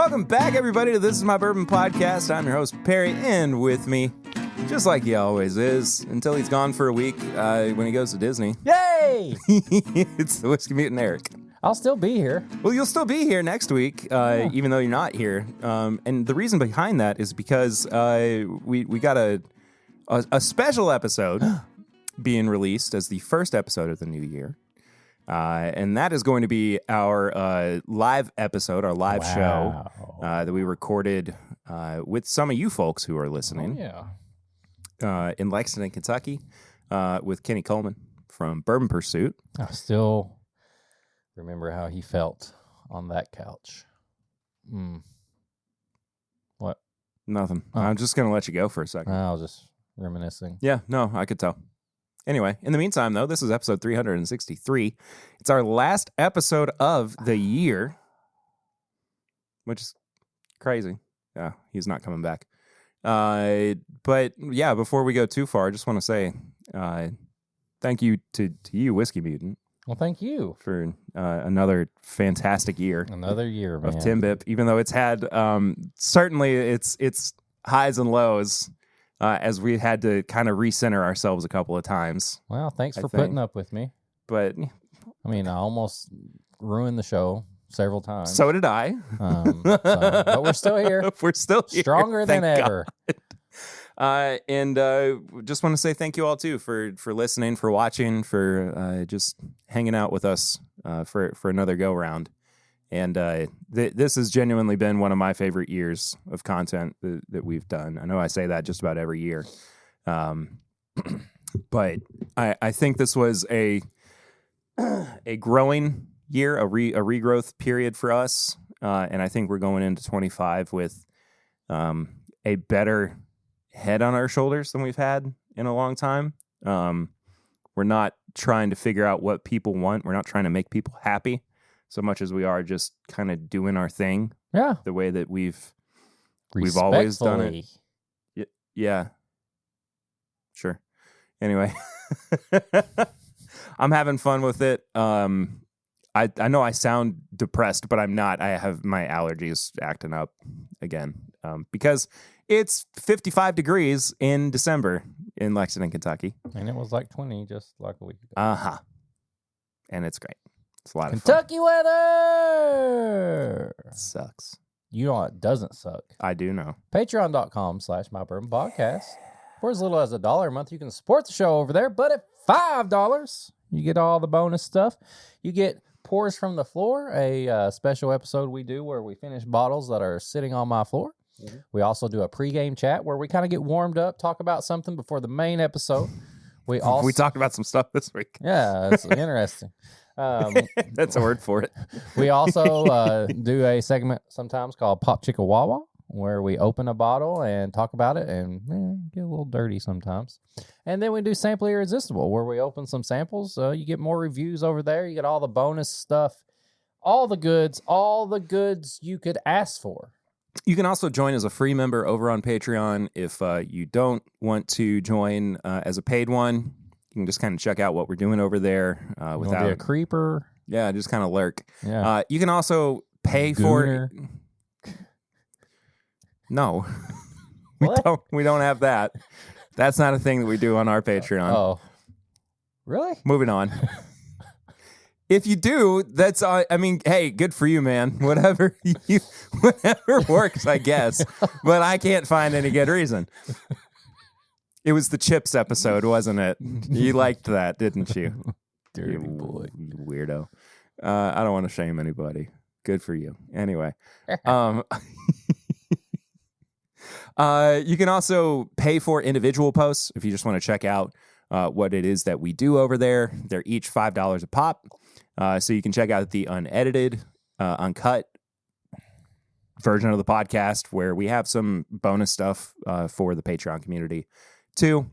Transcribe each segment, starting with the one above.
Welcome back, everybody, to This Is My Bourbon Podcast. I'm your host, Perry, and with me, just like he always is, until he's gone for a week when he goes to Disney. Yay! It's the Whiskey Mutant Eric. I'll still be here. Well, you'll still be here next week, even though you're not here. And the reason behind that is because we got a special episode being released as the first episode of the new year. And that is going to be our live episode, our live show that we recorded with some of you folks who are listening. In Lexington, Kentucky, with Kenny Coleman from Bourbon Pursuit. I still remember how he felt on that couch. What? Nothing. I'm just going to let you go for a second. I was just reminiscing. Yeah, no, I could tell. Anyway, in the meantime, though, this is episode 363. It's our last episode of the year, which is crazy. Yeah, he's not coming back. But yeah, before we go too far, I just want to say thank you to you, Whiskey Mutant. Well, thank you for another fantastic year. Another year, man. Of TIMBP, even though it's had certainly its highs and lows. As we had to kind of recenter ourselves a couple of times. Well, thanks for putting up with me. But I mean, I almost ruined the show several times. So did I. But we're still here. We're still here. Stronger than ever. And just want to say thank you all too for listening, for watching, for just hanging out with us for another go round. And this has genuinely been one of my favorite years of content that we've done. I know I say that just about every year. But I think this was a growing year, a regrowth period for us. And I think we're going into 25 with a better head on our shoulders than we've had in a long time. We're not trying to figure out what people want. We're not trying to make people happy so much as we are just kind of doing our thing. Yeah. The way that we've always done it. Yeah. Sure. Anyway, I'm having fun with it. I know I sound depressed, but I'm not. I have my allergies acting up again because it's 55 degrees in December in Lexington, Kentucky. And it was like 20 just like a week ago. Uh-huh. And it's great. It's a lot of fun. Kentucky weather! It sucks. You know what doesn't suck? I do know. Patreon.com/MyBourbonPodcast. For as little as $1 a month, you can support the show over there. But at $5, you get all the bonus stuff. You get Pours from the Floor, a special episode we do where we finish bottles that are sitting on my floor. Mm-hmm. We also do a pregame chat where we kind of get warmed up, talk about something before the main episode. We talked about some stuff this week. Yeah, it's interesting. That's a word for it. We also do a segment sometimes called Pop Chicka Wawa, where we open a bottle and talk about it and get a little dirty sometimes. And then we do Sample Irresistible, where we open some samples. You get more reviews over there. You get all the bonus stuff, all the goods you could ask for. You can also join as a free member over on Patreon. If you don't want to join as a paid one, you can just kind of check out what we're doing over there without be a creeper. Yeah, just kind of lurk. Yeah. You can also pay for. No, we don't have that. That's not a thing that we do on our Patreon. Oh, really? Moving on. If you do, that's I mean, hey, good for you, man. Whatever works, I guess. But I can't find any good reason. It was the Chips episode, wasn't it? You liked that, didn't you? Dirty boy. You weirdo. I don't want to shame anybody. Good for you. Anyway. You can also pay for individual posts if you just want to check out what it is that we do over there. They're each $5 a pop. So you can check out the unedited, uncut version of the podcast where we have some bonus stuff for the Patreon community too.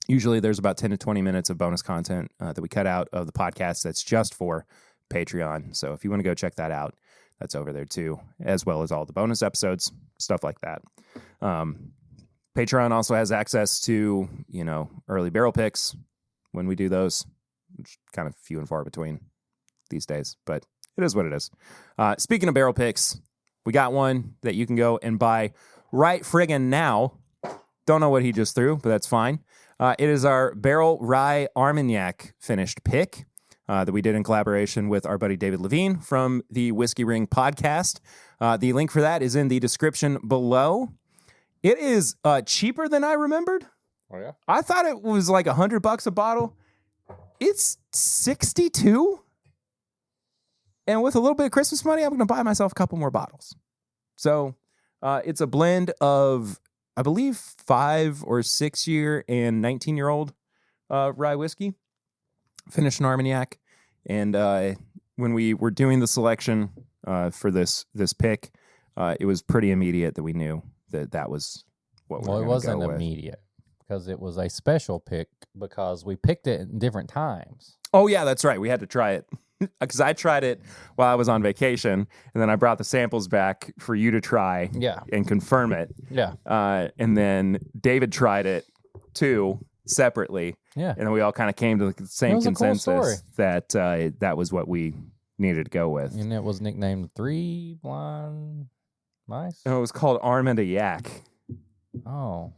Usually there's about 10 to 20 minutes of bonus content that we cut out of the podcast that's just for Patreon. So if you want to go check that out, that's over there too, as well as all the bonus episodes, stuff like that. Patreon also has access to, early barrel picks when we do those, which kind of few and far between these days, but it is what it is. Speaking of barrel picks, we got one that you can go and buy right friggin' now. Don't know what he just threw, but that's fine. It is our Barrel Rye Armagnac finished pick that we did in collaboration with our buddy David Levine from the Whiskey Ring podcast. The link for that is in the description below. It is cheaper than I remembered. Oh, yeah? I thought it was like $100 a bottle. It's 62. And with a little bit of Christmas money, I'm going to buy myself a couple more bottles. So it's a blend of, I believe, 5 or 6 year and 19-year-old rye whiskey, finished in Armagnac. And when we were doing the selection for this pick, it was pretty immediate that we knew that was what we were going to go with. Well, it wasn't immediate because it was a special pick because we picked it in different times. Oh, yeah, that's right. We had to try it. Because I tried it while I was on vacation, and then I brought the samples back for you to try and confirm it. Yeah. And then David tried it, too, separately. Yeah. And then we all kind of came to the same consensus cool that that was what we needed to go with. And it was nicknamed Three Blind Mice? No, it was called Armagnac. Oh.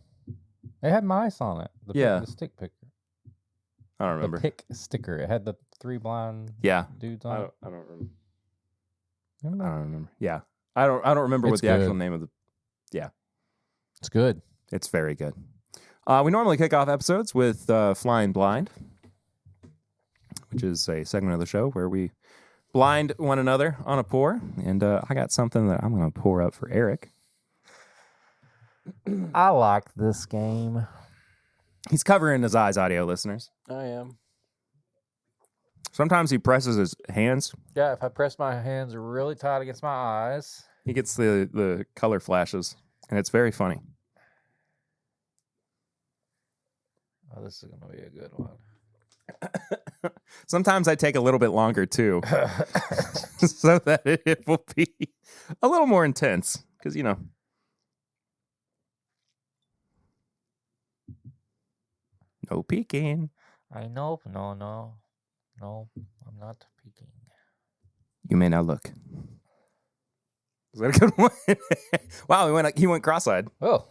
It had mice on it. The stick picker. I don't remember. The pick sticker. It had the 3 blind dudes on it. I don't remember. Remember? I don't remember. Yeah. I don't remember what the actual name of the... Yeah. It's good. It's very good. We normally kick off episodes with Flying Blind, which is a segment of the show where we blind one another on a pour. And I got something that I'm going to pour up for Eric. I like this game. He's covering his eyes, audio listeners. I am. Sometimes he presses his hands. Yeah, if I press my hands really tight against my eyes. He gets the color flashes, and it's very funny. Oh, this is going to be a good one. Sometimes I take a little bit longer, too, so that it will be a little more intense, because, no peeking. I know. No, I'm not peeking. You may now look. Is that a good one? Wow, he went cross-eyed. Oh.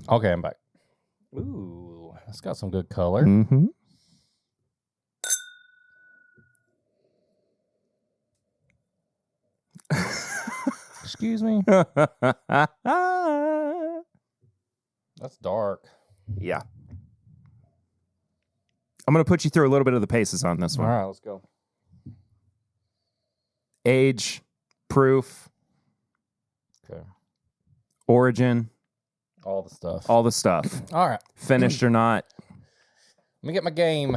Okay, I'm back. Ooh, it's got some good color. Mm-hmm. Excuse me. That's dark. Yeah. I'm going to put you through a little bit of the paces on this one. All right, let's go. Age, proof, Okay. origin, All the stuff. all the stuff. All right. Finished or not. Let me get my game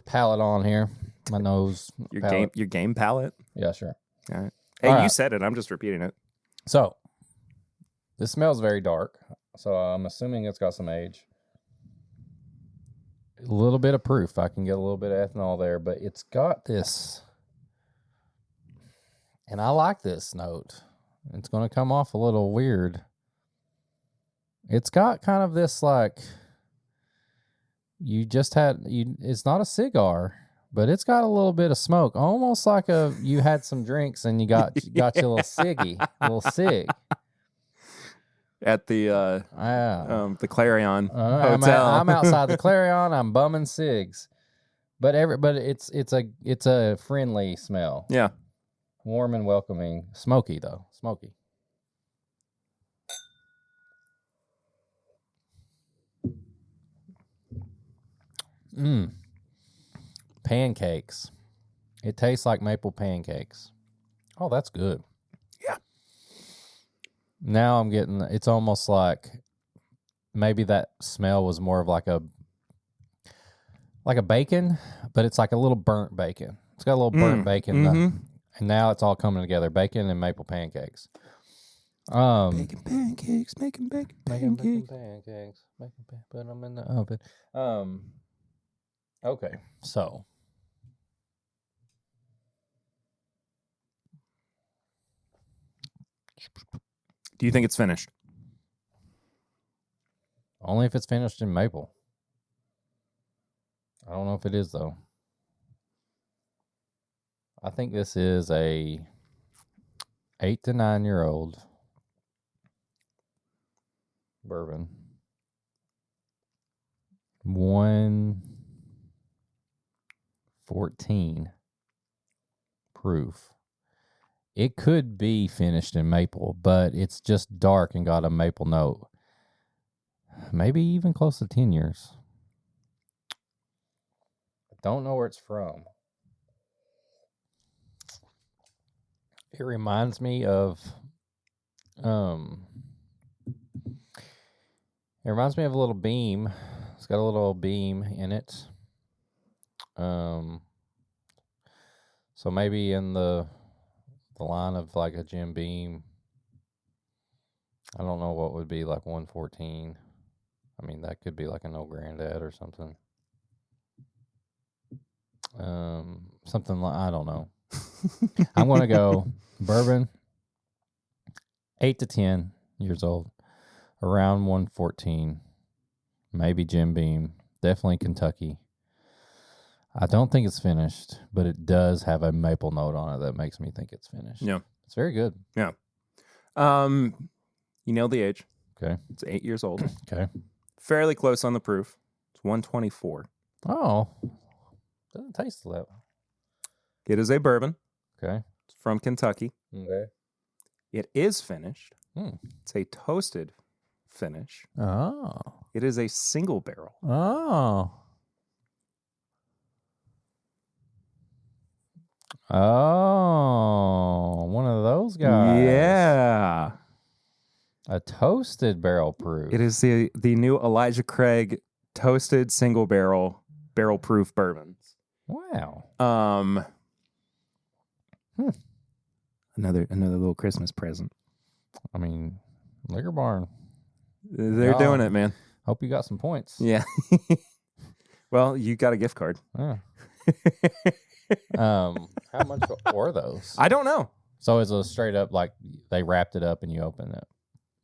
palette on here. My nose. palette. Your game palette. Yeah, sure. All right. Hey, All you right. said it. I'm just repeating it. So, this smells very dark. So, I'm assuming it's got some age. A little bit of proof. I can get a little bit of ethanol there, but it's got this. And I like this note. It's going to come off a little weird. It's got kind of this like, it's not a cigar, but it's got a little bit of smoke. Almost like you had some drinks and you got your little ciggy, little cig. At the Clarion Hotel. I'm outside the Clarion. I'm bumming cigs, but it's a friendly smell. Yeah. Warm and welcoming. Smoky though. Smoky. Pancakes. It tastes like maple pancakes. Oh, that's good. Yeah. Now I'm getting, it's almost like maybe that smell was more of like a bacon, but it's like a little burnt bacon. It's got a little burnt bacon. Mm-hmm. And now it's all coming together. Bacon and maple pancakes. Making pancakes. Put them in the oven. Okay, so. Do you think it's finished? Only if it's finished in maple. I don't know if it is, though. I think this is a 8 to 9 year old bourbon. 114 proof. It could be finished in maple, but it's just dark and got a maple note. Maybe even close to 10 years. I don't know where it's from. It reminds me of a little beam. It's got a little beam in it. So maybe in the line of like a Jim Beam. I don't know what would be like 114. I mean, that could be like an old granddad or something. Something like, I don't know. I'm going to go bourbon, 8 to 10 years old, around 114, maybe Jim Beam, definitely Kentucky. I don't think it's finished, but it does have a maple note on it that makes me think it's finished. Yeah. It's very good. Yeah. You nailed the age. Okay. It's 8 years old. Okay. Fairly close on the proof. It's 124. Oh. Doesn't taste that. It is a bourbon. Okay. It's from Kentucky. Okay. It is finished. Hmm. It's a toasted finish. Oh. It is a single barrel. Oh. Oh. One of those guys. Yeah. A toasted barrel proof. It is the new Elijah Craig toasted single barrel proof bourbons. Wow. Another little Christmas present. I mean, Liquor Barn. They're doing it, man. Hope you got some points. Yeah. Well, you got a gift card. Yeah. How much were those? I don't know. So it's a straight up like they wrapped it up and you opened it.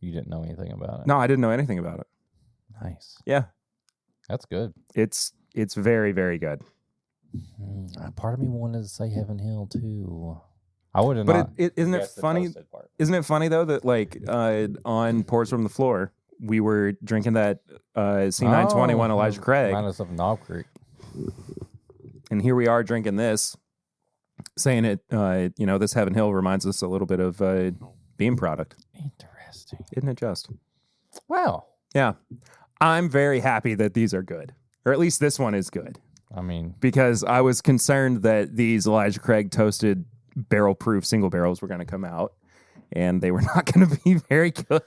You didn't know anything about it. No, I didn't know anything about it. Nice. Yeah. That's good. It's very, very good. Part of me wanted to say Heaven Hill too. I would have But not. isn't it funny? Isn't it funny though that like on Pours from the Floor we were drinking that C921 Elijah Craig, Remind us of Knob Creek. and here we are drinking this, saying it. This Heaven Hill reminds us a little bit of Beam product. Interesting. Isn't it just? Wow. Yeah, I'm very happy that these are good, or at least this one is good. I mean, Because I was concerned that these Elijah Craig toasted barrel proof single barrels were going to come out, and they were not going to be very good.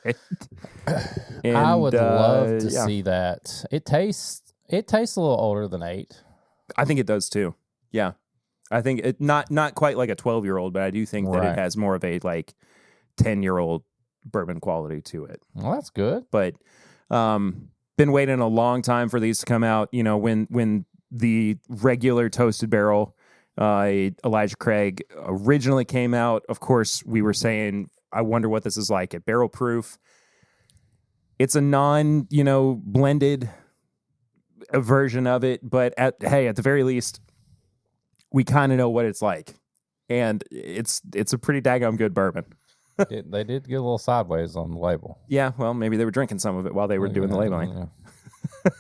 And, I would love to see that. It tastes a little older than 8. I think it does too. Yeah, I think it not quite like a 12-year-old, but I do think that it has more of a like 10-year-old bourbon quality to it. Well, that's good. But been waiting a long time for these to come out. You know, when the regular toasted barrel Elijah Craig originally came out, of course, we were saying, I wonder what this is like at barrel proof. It's a blended version of it, but at the very least, we kind of know what it's like, and it's a pretty daggone good bourbon. They did get a little sideways on the label. Yeah, well, maybe they were drinking some of it while they were doing the labeling. Yeah.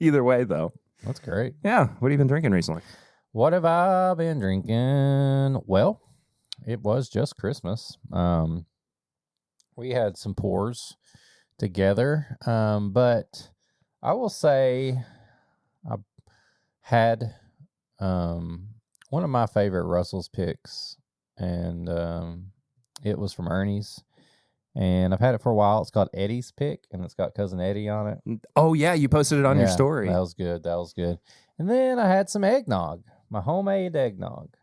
Either way, though. That's great. Yeah, what have you been drinking recently? What have I been drinking? Well, it was just Christmas. We had some pours together, but I will say I had one of my favorite Russell's picks, and it was from Ernie's, and I've had it for a while. It's called Eddie's Pick, and it's got Cousin Eddie on it. Oh, yeah, you posted it on your story. That was good. And then I had some eggnog, my homemade eggnog.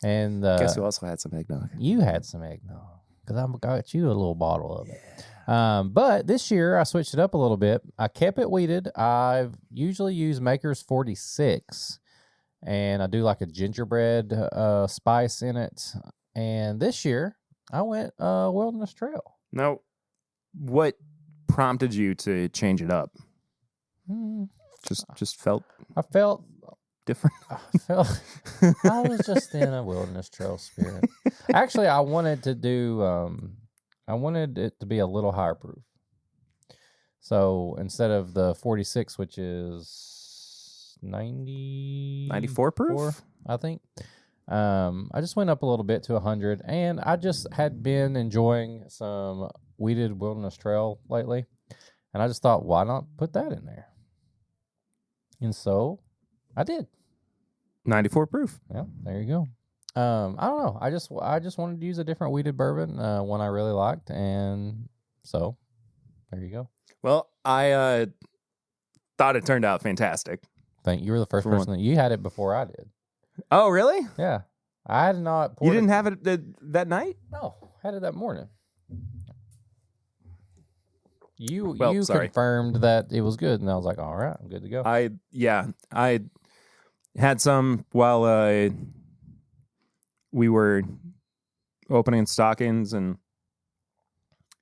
And guess who also had some eggnog? You had some eggnog, because I got you a little bottle of it. But this year I switched it up a little bit. I kept it wheated. I usually use Maker's 46, and I do like a gingerbread spice in it. And this year I went Wilderness Trail. Now, what prompted you to change it up? Just felt. I felt different? I was just in a wilderness trail spirit. Actually, I wanted to do. I wanted it to be a little higher proof. So instead of the 46, which is 94 proof, I think. I just went up a little bit to 100, and I just had been enjoying some weeded wilderness trail lately, and I just thought, why not put that in there? And so I did. 94 proof. Yeah, there you go. I don't know. I just wanted to use a different weeded bourbon, one I really liked, and so there you go. Well, I thought it turned out fantastic. You were the first person that you had it before I did. Oh, really? Yeah, I had not. Poured You didn't have it that night? No, I had it that morning. You sorry. confirmed that it was good, and I was like, all right, I'm good to go. I had some while we were opening stockings and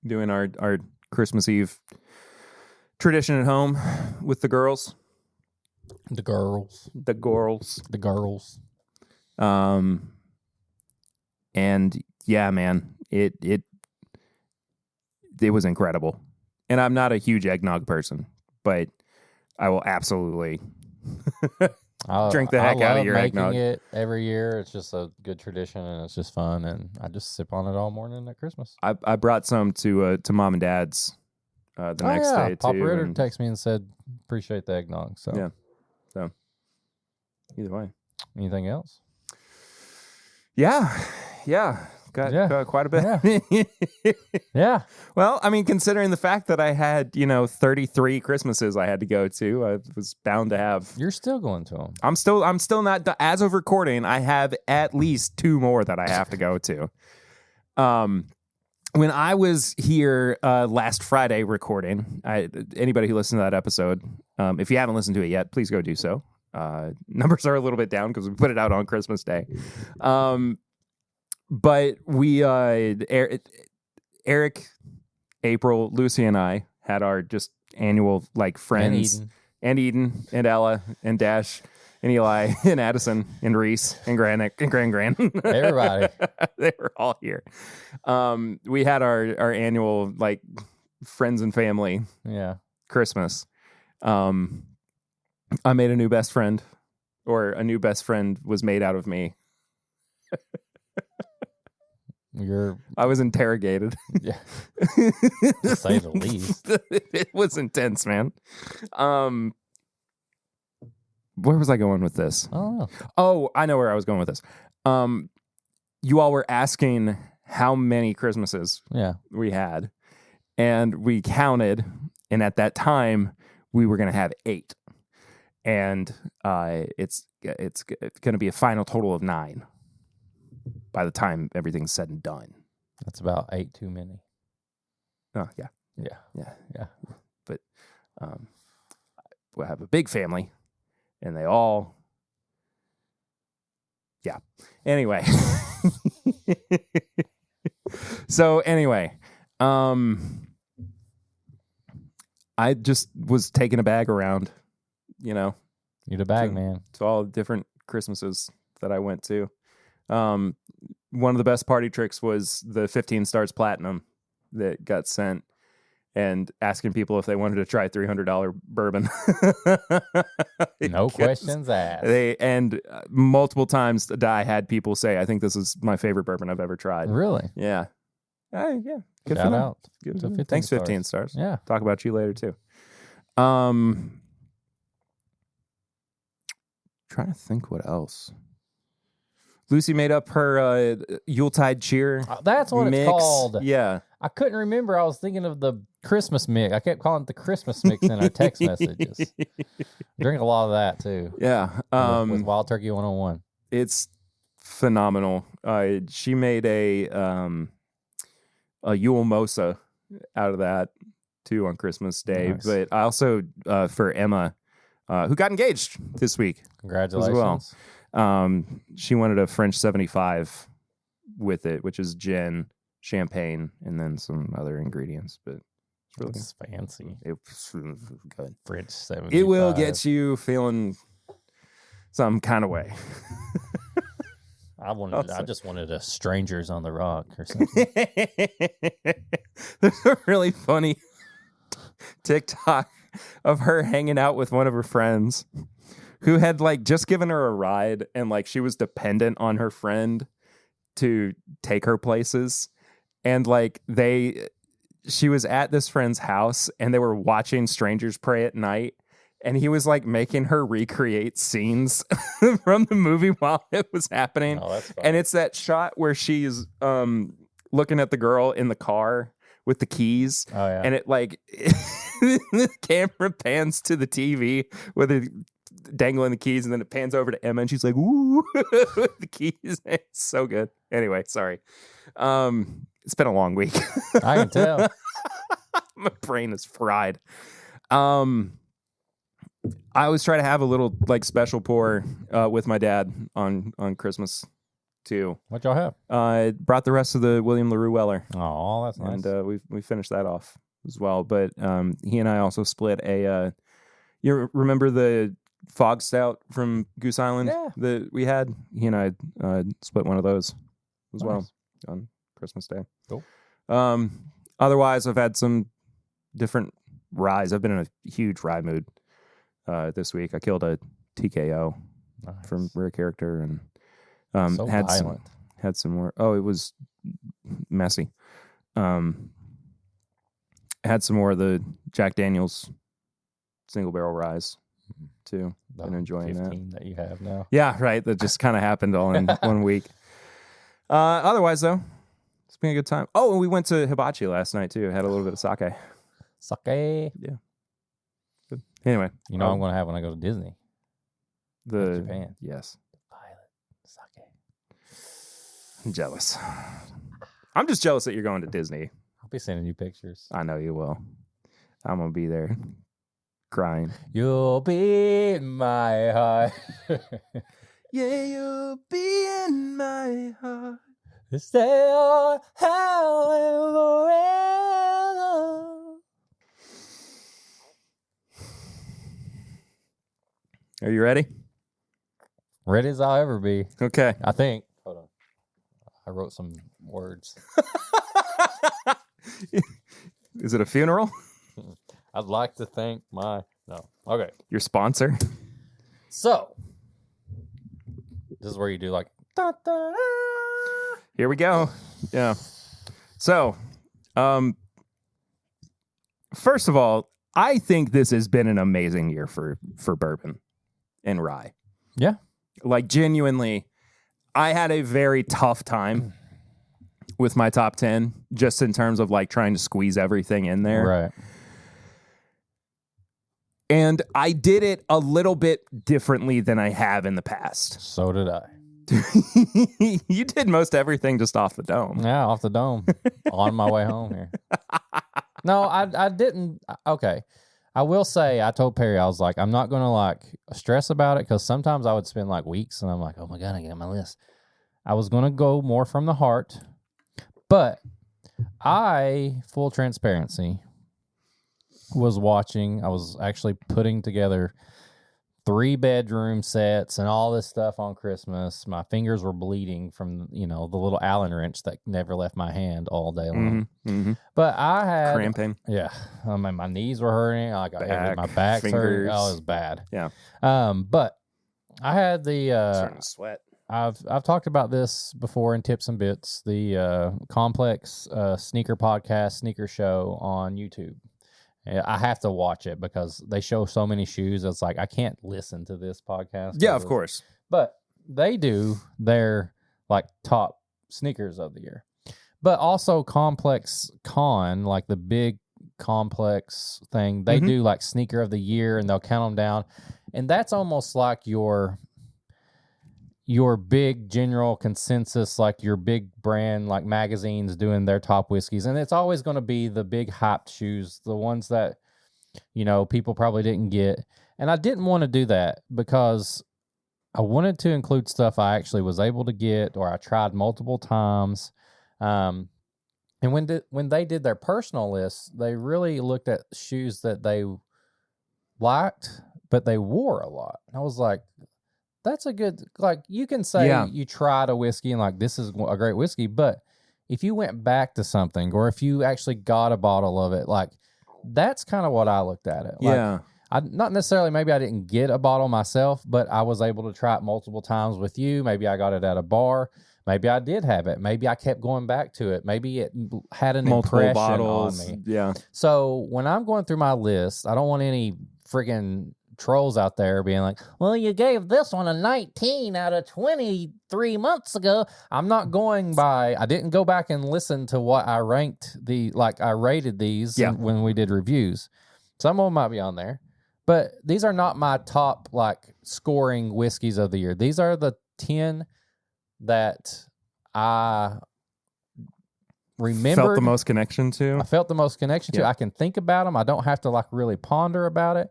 doing our Christmas Eve tradition at home with the girls. The girls. And yeah, man, it was incredible. And I'm not a huge eggnog person, but I will absolutely drink the heck out of your eggnog. I love making it every year. It's just a good tradition, and it's just fun. And I just sip on it all morning at Christmas. I brought some to Mom and Dad's the next day too. Papa Ritter texted me and said, "Appreciate the eggnog." So yeah, so either way. Anything else? Yeah. Got quite a bit. Yeah. Well, I mean, considering the fact that I had, 33 Christmases I had to go to, I was bound to have. You're still going to them. I'm still not, as of recording, I have at least 2 more that I have to go to. When I was here last Friday recording, anybody who listened to that episode, if you haven't listened to it yet, please go do so. Numbers are a little bit down because we put it out on Christmas Day. But we, Eric, April, Lucy, and I had our just annual friends, and Eden, and Ella, and Dash, and Eli, and Addison, and Reese, and Gran. Everybody, they were all here. We had our annual friends and family, Christmas. I made a new best friend, or a new best friend was made out of me. I was interrogated. Yeah. To say the least. It was intense, man. Where was I going with this? I don't know. Oh, I know where I was going with this. You all were asking how many Christmases we had, and we counted, and at that time we were going to have 8, and it's going to be a final total of 9. By the time everything's said and done. That's about 8 too many. Oh, yeah. Yeah. But we'll have a big family, and they all... Yeah. Anyway. So, anyway. I just was taking a bag around, You're the bag man. To all the different Christmases that I went to. One of the best party tricks was the 15 stars platinum that got sent, and asking people if they wanted to try $300 bourbon. No questions asked. Multiple times I had people say, "I think this is my favorite bourbon I've ever tried." Really? Yeah. Yeah. Good Shout for them. out. Good. To 15 Thanks, stars. 15 stars. Yeah. Talk about you later too. Trying to think what else. Lucy made up her Yuletide cheer. That's what mix. It's called. Yeah. I couldn't remember. I was thinking of the Christmas mix. I kept calling it the Christmas mix in our text messages. Drink a lot of that too. Yeah. With Wild Turkey 101. It's phenomenal. She made a Yule Mosa out of that too on Christmas Day. Nice. But I also for Emma, who got engaged this week. Congratulations. As well. She wanted a French 75 with it, which is gin, champagne, and then some other ingredients. But it's really That's fancy. It was good. French 75. It will get you feeling Mm-hmm. some kind of way. I just wanted a Strangers on the Rock or something. There's a really funny TikTok of her hanging out with one of her friends who had like just given her a ride, and like she was dependent on her friend to take her places. And like she was at this friend's house and they were watching Strangers Pray at Night. And he was like making her recreate scenes from the movie while it was happening. Oh, that's funny. And it's that shot where she's looking at the girl in the car with the keys. Oh, yeah. And it like the camera pans to the TV with her dangling the keys, and then it pans over to Emma and she's like, "Ooh," with the keys. It's so good. Anyway, sorry. It's been a long week. I can tell. My brain is fried. I always try to have a little like special pour with my dad on Christmas too. What y'all have? I brought the rest of the William LaRue Weller. Oh, that's nice. And we finished that off as well. But he and I also split a. You remember the fog stout from Goose Island that we had? He and I split one of those as well on Christmas Day. Cool. Otherwise, I've had some different ryes. I've been in a huge rye mood. This week I killed a TKO from Rare Character, and so had violent. some more. Oh, it was messy. Had some more of the Jack Daniel's single barrel ryes too. Been enjoying 15 that you have now. Yeah, right. That just kind of happened all in 1 week. Otherwise, though, it's been a good time. Oh, and we went to Hibachi last night too. Had a little bit of sake. Sake. Yeah. Good. Anyway, you know what I'm going to have when I go to Disney. Japan. Yes. Violet sake. I'm jealous. I'm just jealous that you're going to Disney. I'll be sending you pictures. I know you will. I'm going to be there crying. You'll be in my heart. Yeah, you'll be in my heart. Stay on forever. Are you ready? Ready as I'll ever be. Okay. I think. Hold on. I wrote some words. Is it a funeral? I'd like to thank my... No. Okay. Your sponsor? So, this is where you do like... Da, da, da. Here we go. Yeah. So, first of all, I think this has been an amazing year for bourbon and rye. Yeah. Like, genuinely, I had a very tough time with my top 10, just in terms of like trying to squeeze everything in there. Right. And I did it a little bit differently than I have in the past. So did I. You did most everything just off the dome. Yeah, off the dome. On my way home here. No, I didn't. Okay. I will say, I told Perry, I was like, I'm not going to like stress about it, because sometimes I would spend like weeks and I'm like, oh my God, I got my list. I was going to go more from the heart, but full transparency, I was actually putting together 3-bedroom sets and all this stuff on Christmas. My fingers were bleeding from, the little Allen wrench that never left my hand all day long. Mm-hmm. But I had cramping. Yeah. I mean, my knees were hurting. My back's fingers. hurting. Oh, it was bad. Yeah. But I had starting to sweat. I've talked about this before in Tips and Bits, the Complex Sneaker Podcast, Sneaker Show on YouTube. I have to watch it because they show so many shoes. It's like I can't listen to this podcast. Yeah, of course. But they do their like top sneakers of the year. But also Complex Con, like the big Complex thing, they do like sneaker of the year, and they'll count them down. And that's almost like your big general consensus, like your big brand, like magazines doing their top whiskeys. And it's always going to be the big hyped shoes, the ones that, people probably didn't get. And I didn't want to do that because I wanted to include stuff I actually was able to get, or I tried multiple times. And when they did their personal list, they really looked at shoes that they liked, but they wore a lot. And I was like, that's a good, like, you can say you tried a whiskey and like, this is a great whiskey, but if you went back to something or if you actually got a bottle of it, like, that's kind of what I looked at it. Like, not necessarily, maybe I didn't get a bottle myself, but I was able to try it multiple times with you. Maybe I got it at a bar. Maybe I did have it. Maybe I kept going back to it. Maybe it had an impression on me. Yeah. So when I'm going through my list, I don't want any freaking trolls out there being like, well, you gave this one a 19 out of 23 months ago. I'm not going by, I didn't go back and listen to what I ranked I rated these when we did reviews. Some of them might be on there, but these are not my top like scoring whiskeys of the year. These are the 10 that I remembered. Felt the most connection to. I felt the most connection to. I can think about them. I don't have to like really ponder about it.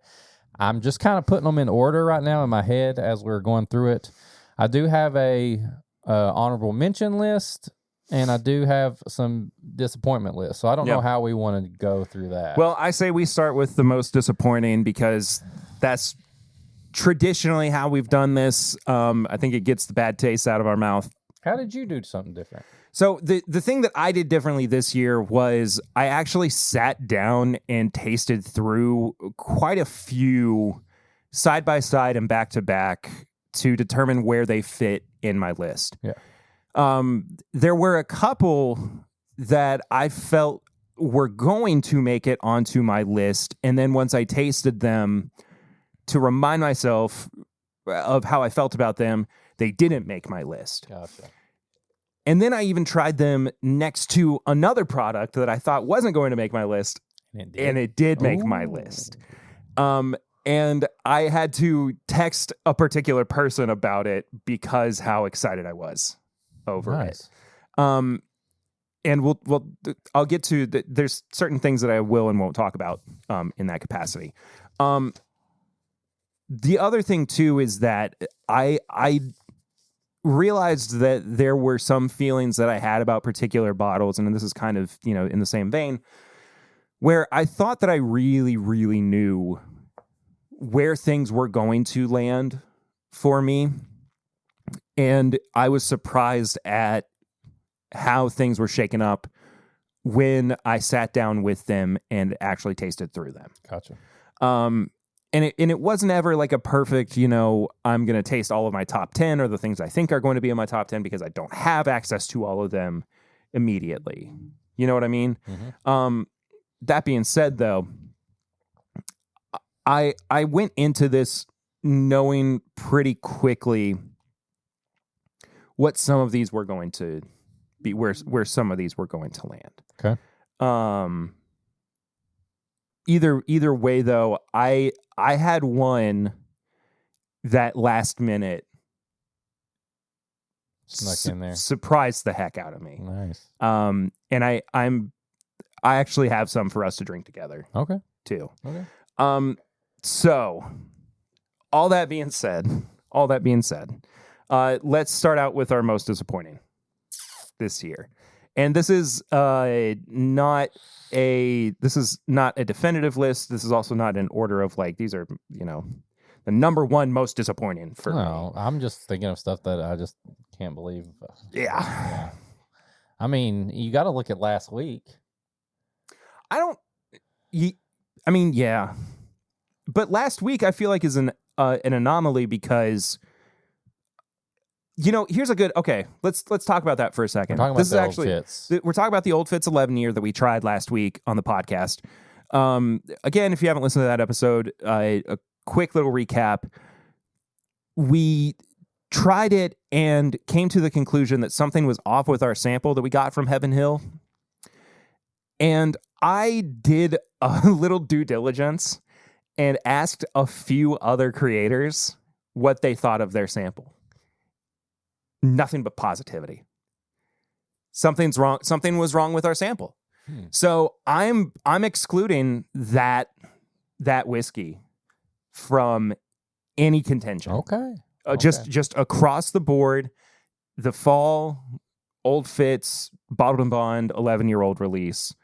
I'm just kind of putting them in order right now in my head as we're going through it. I do have a honorable mention list, and I do have some disappointment lists. So I don't know how we want to go through that. Well, I say we start with the most disappointing because that's traditionally how we've done this. I think it gets the bad taste out of our mouth. How did you do something different? So the thing that I did differently this year was I actually sat down and tasted through quite a few side by side and back to back to determine where they fit in my list. Yeah. There were a couple that I felt were going to make it onto my list, and then once I tasted them, to remind myself of how I felt about them, they didn't make my list. Gotcha. And then I even tried them next to another product that I thought wasn't going to make my list, and it did make my list. And I had to text a particular person about it because how excited I was over it. And I'll get to there's certain things that I will and won't talk about in that capacity. The other thing too is that I realized that there were some feelings that I had about particular bottles, and this is kind of, in the same vein, where I thought that I really, really knew where things were going to land for me, and I was surprised at how things were shaken up when I sat down with them and actually tasted through them. Gotcha. And it wasn't ever like a perfect, I'm going to taste all of my top 10 or the things I think are going to be in my top 10 because I don't have access to all of them immediately. You know what I mean? Mm-hmm. That being said, though, I went into this knowing pretty quickly what some of these were going to be, where some of these were going to land. Okay. Either way, though, I had one that last minute snuck in there, surprised the heck out of me. Nice. And I actually have some for us to drink together. Okay. Too. Okay. So all that being said, let's start out with our most disappointing this year. And this is not a definitive list. This is also not an order of like, these are, the number one most disappointing for me. I'm just thinking of stuff that I just can't believe. Yeah. I mean, you got to look at last week. Yeah. But last week I feel like is an anomaly because here's a good. Okay, let's talk about that for a second. We're talking about Old Fitz. We're talking about the Old Fitz 11 year that we tried last week on the podcast. Again, if you haven't listened to that episode, a quick little recap. We tried it and came to the conclusion that something was off with our sample that we got from Heaven Hill. And I did a little due diligence and asked a few other creators what they thought of their sample. Nothing but positivity. Something's wrong. Something was wrong with our sample. So I'm excluding that whiskey from any contention. Okay. Just across the board, the fall Old Fitz bottled and bond 11-year-old release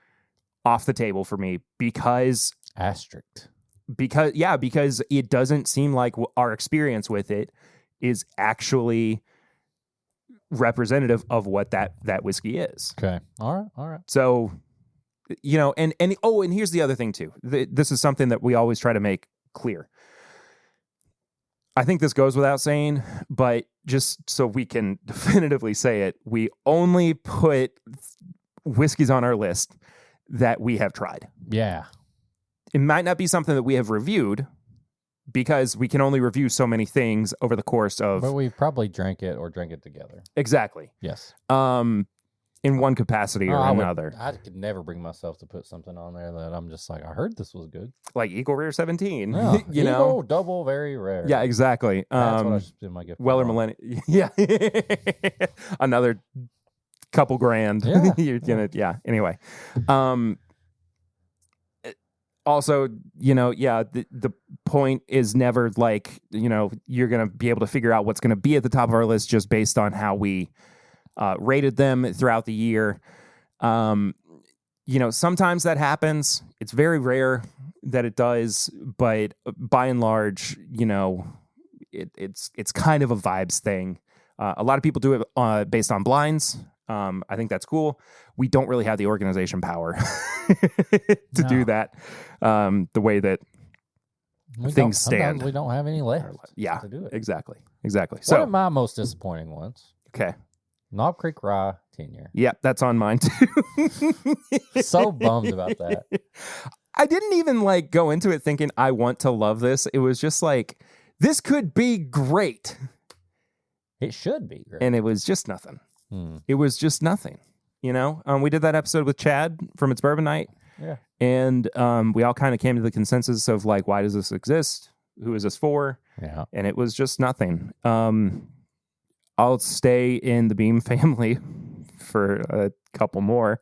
off the table for me because asterisk. Because it doesn't seem like our experience with it is actually representative of what that whiskey is. Okay. All right. So, and here's the other thing too. This is something that we always try to make clear. I think this goes without saying, but just so we can definitively say it, we only put whiskeys on our list that we have tried. Yeah. It might not be something that we have reviewed because we can only review so many things over the course of... But we've probably drank it or drank it together. Exactly. Yes. In one capacity or another. I could never bring myself to put something on there that I'm just like, I heard this was good. Like Eagle Rare 17. Yeah. Eagle double, very rare. Yeah, exactly. That's what I should do my gift. Weller Millennium. Yeah. Another couple grand. Yeah. You're gonna, anyway. Also, the point is never like, you're going to be able to figure out what's going to be at the top of our list just based on how we rated them throughout the year. Sometimes that happens. It's very rare that it does, but by and large, it's kind of a vibes thing. A lot of people do it based on blinds. I think that's cool. We don't really have the organization power to do that the way that things stand. We don't have any left to do it. Exactly. One So, of my most disappointing ones. Okay. Knob Creek Rye 10-year. Yep, that's on mine too. So bummed about that. I didn't even go into it thinking I want to love this. It was just like, this could be great. It should be great. And it was just nothing. It was just nothing. We did that episode with Chad from It's Bourbon Night. Yeah. And we all kind of came to the consensus of why does this exist? Who is this for? Yeah. And it was just nothing. I'll stay in the Beam family for a couple more.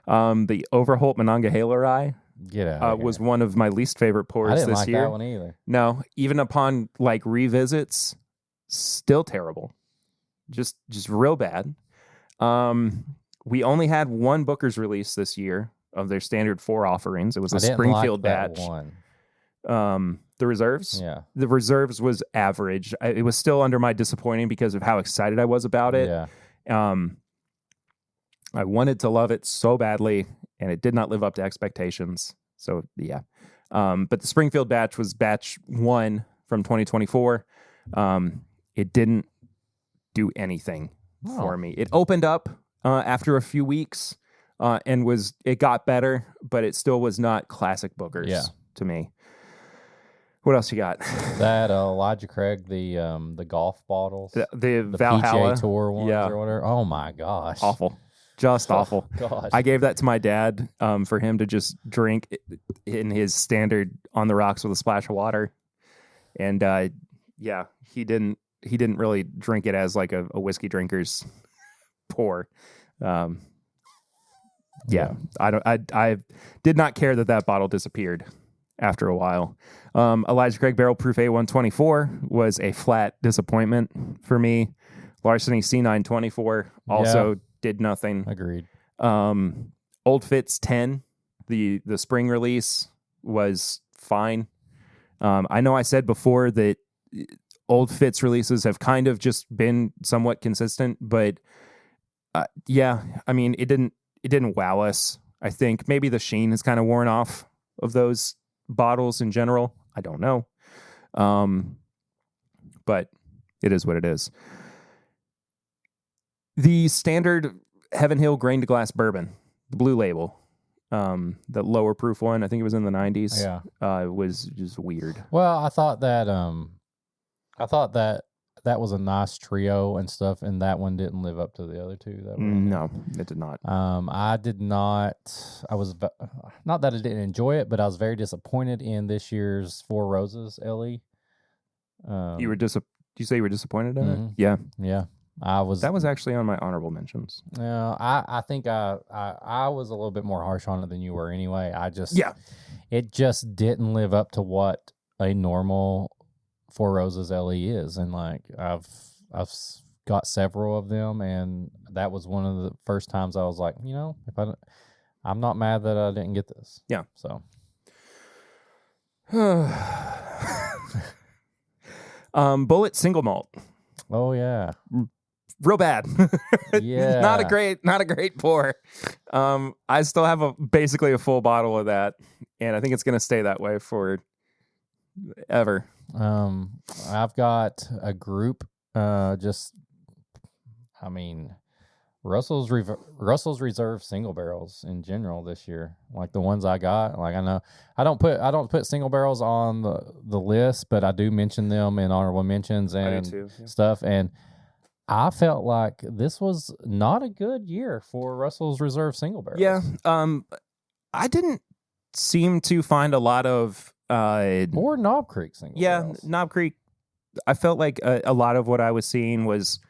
The Overholt Monongahela Rye was one of my least favorite pours this year. I didn't like that one either. No, even upon revisits, still terrible. Just real bad. We only had one Booker's release this year of their standard 4 offerings. It was a Springfield batch. The reserves? Yeah. The reserves was average. It was still under my disappointing because of how excited I was about it. Yeah. I wanted to love it so badly, and it did not live up to expectations. So, yeah. But the Springfield batch was batch 1 from 2024. It didn't do anything for me. It opened up after a few weeks and it got better, but it still was not classic Booker's to me. What else you got? That Elijah Craig, the golf bottles, the Valhalla PGA Tour ones or whatever. Oh my gosh, awful, just awful. Gosh. I gave that to my dad for him to just drink in his standard on the rocks with a splash of water, and he didn't really drink it as a whiskey drinker's pour. I did not care that bottle disappeared after a while. Elijah Craig Barrel Proof A124 was a flat disappointment for me. Larceny C924 also did nothing. Agreed. Old Fitz 10, the spring release, was fine. I know I said before that Old Fitz releases have kind of just been somewhat consistent, but it didn't wow us. I think maybe the sheen has kind of worn off of those bottles in general. I don't know. But it is what it is. The standard Heaven Hill grain to glass bourbon, the blue label, the lower proof one, I think it was in the 90s. Yeah. It was just weird. Well, I thought that that was a nice trio and stuff, and that one didn't live up to the other two. No, it did not. I did not. I was not that I didn't enjoy it, but I was very disappointed in this year's Four Roses LE. You say you were disappointed in it? Yeah. I was. That was actually on my honorable mentions. Yeah, I think I was a little bit more harsh on it than you were. Anyway, it just didn't live up to what a normal Four Roses LE is, and I've got several of them, and that was one of the first times I was like, I'm not mad that I didn't get this. Yeah. So, Bullet single malt. Oh yeah. Real bad. Yeah. not a great pour. I still have basically a full bottle of that, and I think it's going to stay that way for ever. I've got a group. Russell's Reserve single barrels in general this year, like the ones I got. Like I know I don't put single barrels on the list, but I do mention them in honorable mentions and stuff. And I felt like this was not a good year for Russell's Reserve single barrels. Yeah. I didn't seem to find a lot of or Knob Creek single barrels. Knob Creek. I felt like a lot of what I was seeing was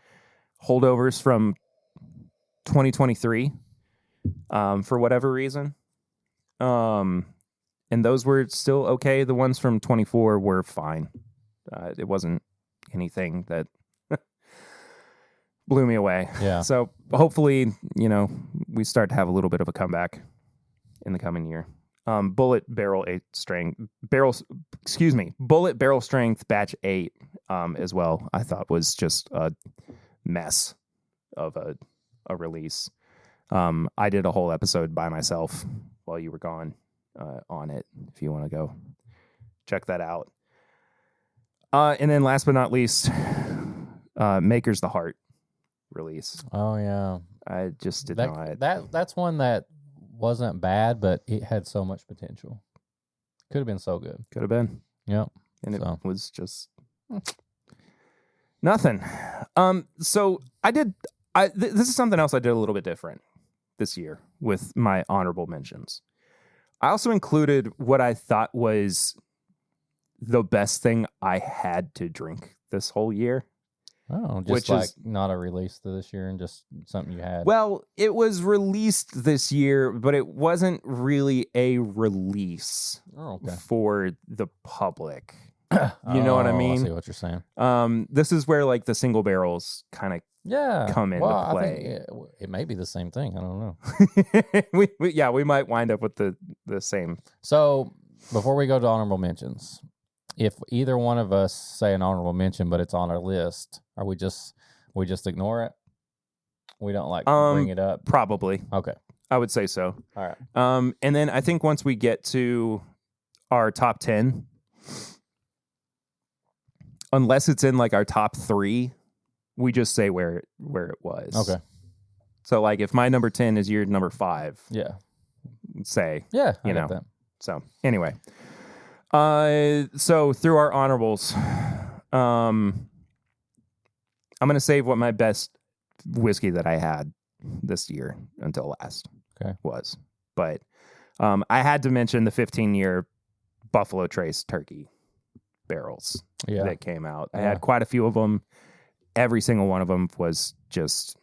holdovers from 2023 for whatever reason. And those were still okay. The ones from 24 were fine. It wasn't anything that blew me away. Yeah. So hopefully, we start to have a little bit of a comeback in the coming year. Bullet barrel strength batch 8 as well. I thought was just a mess of a release. I did a whole episode by myself while you were gone on it. If you want to go check that out. And then last but not least, Maker's the Heart release. Oh yeah. I just did not. That's one that wasn't bad, but it had so much potential. Could have been so good. Could have been. Yep. And it was just nothing. So this is something else I did a little bit different this year with my honorable mentions. I also included what I thought was the best thing I had to drink this whole year. Oh, just not a release to this year and just something you had. Well, it was released this year, but it wasn't really a release for the public. You know what I mean? I see what you're saying. This is where like the single barrels kind of come into play. I think it may be the same thing. I don't know. we might wind up with the same. So before we go to honorable mentions, if either one of us say an honorable mention, but it's on our list, are we just ignore it? We don't bring it up? Probably. Okay. I would say so. All right. And then I think once we get to our top 10, unless it's in like our top 3, we just say where it was. Okay. So like if my number 10 is your number 5. Yeah. Say. Yeah. I get that. So anyway. So through our honorables, I'm going to save what my best whiskey that I had this year until last was. But I had to mention the 15-year Buffalo Trace turkey barrels that came out. I had quite a few of them. Every single one of them was just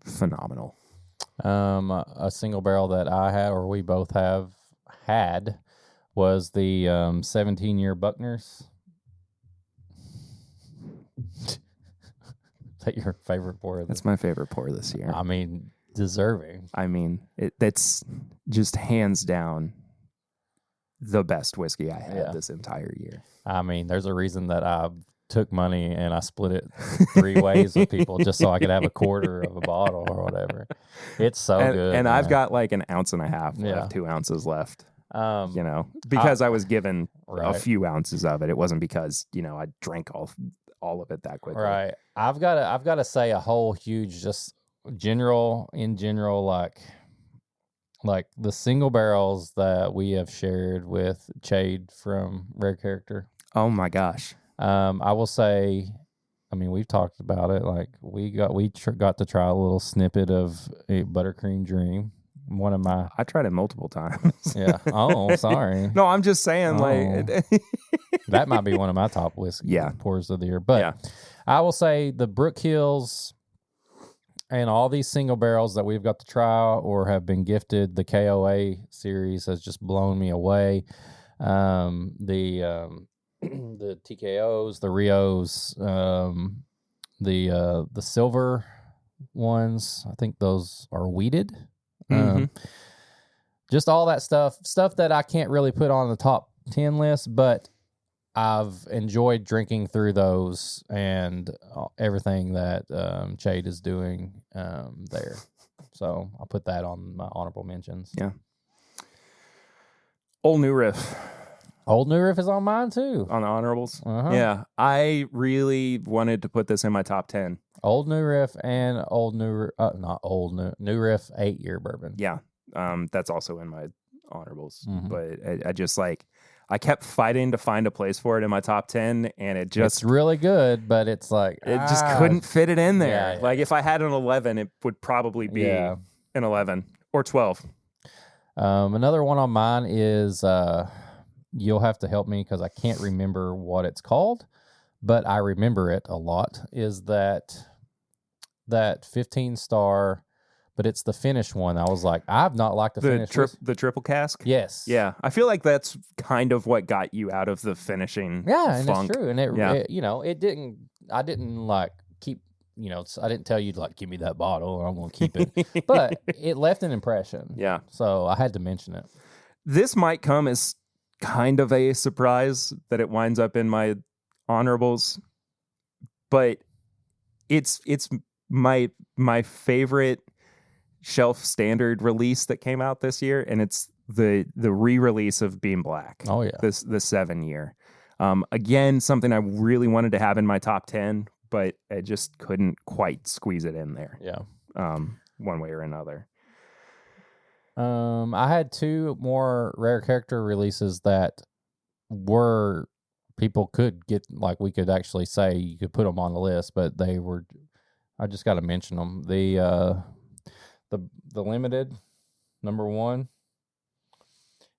phenomenal. A single barrel that I had, or we both have had, was the 17-year Buckners. Is that your favorite pour? That's my favorite pour this year. I mean, deserving. I mean, that's just hands down the best whiskey I had this entire year. I mean, there's a reason that I took money and I split it 3 ways with people just so I could have a quarter of a bottle or whatever. It's so good. And I've got like an ounce and a half left, 2 ounces left. Because I was given a few ounces of it. It wasn't because, I drank all of it that quickly. Right. I've got to say a whole huge, just general, like the single barrels that we have shared with Chade from Rare Character. Oh my gosh. I will say, I mean, we've talked about it. Like we got to try a little snippet of a Buttercream Dream. I tried it multiple times. Yeah. Oh, sorry. No, I'm just saying, that might be one of my top whiskey pours of the year. But I will say the Brook Hills and all these single barrels that we've got to try or have been gifted, the KOA series has just blown me away. The TKOs, the Rios, the silver ones, I think those are wheated. Just all that stuff that I can't really put on the top 10 list, but I've enjoyed drinking through those and everything that Chade is doing there. So I'll put that on my honorable mentions. Yeah. Old New Riff. Old New Riff is on mine too. On the honorables? Uh-huh. Yeah. I really wanted to put this in my top 10. Old New Riff and New Riff 8-year bourbon. Yeah. That's also in my honorables. Mhm. But I just I kept fighting to find a place for it in my top 10, and it just It's really good, but it's like it just couldn't fit it in there. Yeah. Like if I had an 11, it would probably be an 11 or 12. Another one on mine is you'll have to help me because I can't remember what it's called, but I remember it a lot. Is that 15-star? But it's the finished one. I was like, I've not liked the finish. The triple cask? Yes. Yeah. I feel like that's kind of what got you out of the finishing and funk. it's true. And it didn't, I didn't like keep, I didn't tell you to like, give me that bottle or I'm going to keep it. But it left an impression. Yeah. So I had to mention it. This might come as kind of a surprise that it winds up in my honorables, but it's my favorite shelf standard release that came out this year, and it's the re-release of Beam Black. Oh yeah, the 7-year. Again, something I really wanted to have in my top 10, but I just couldn't quite squeeze it in there. Yeah. One way or another. I had 2 more rare character releases that were people could get, like we could actually say you could put them on the list, but they were. I just got to mention them. The limited number 1,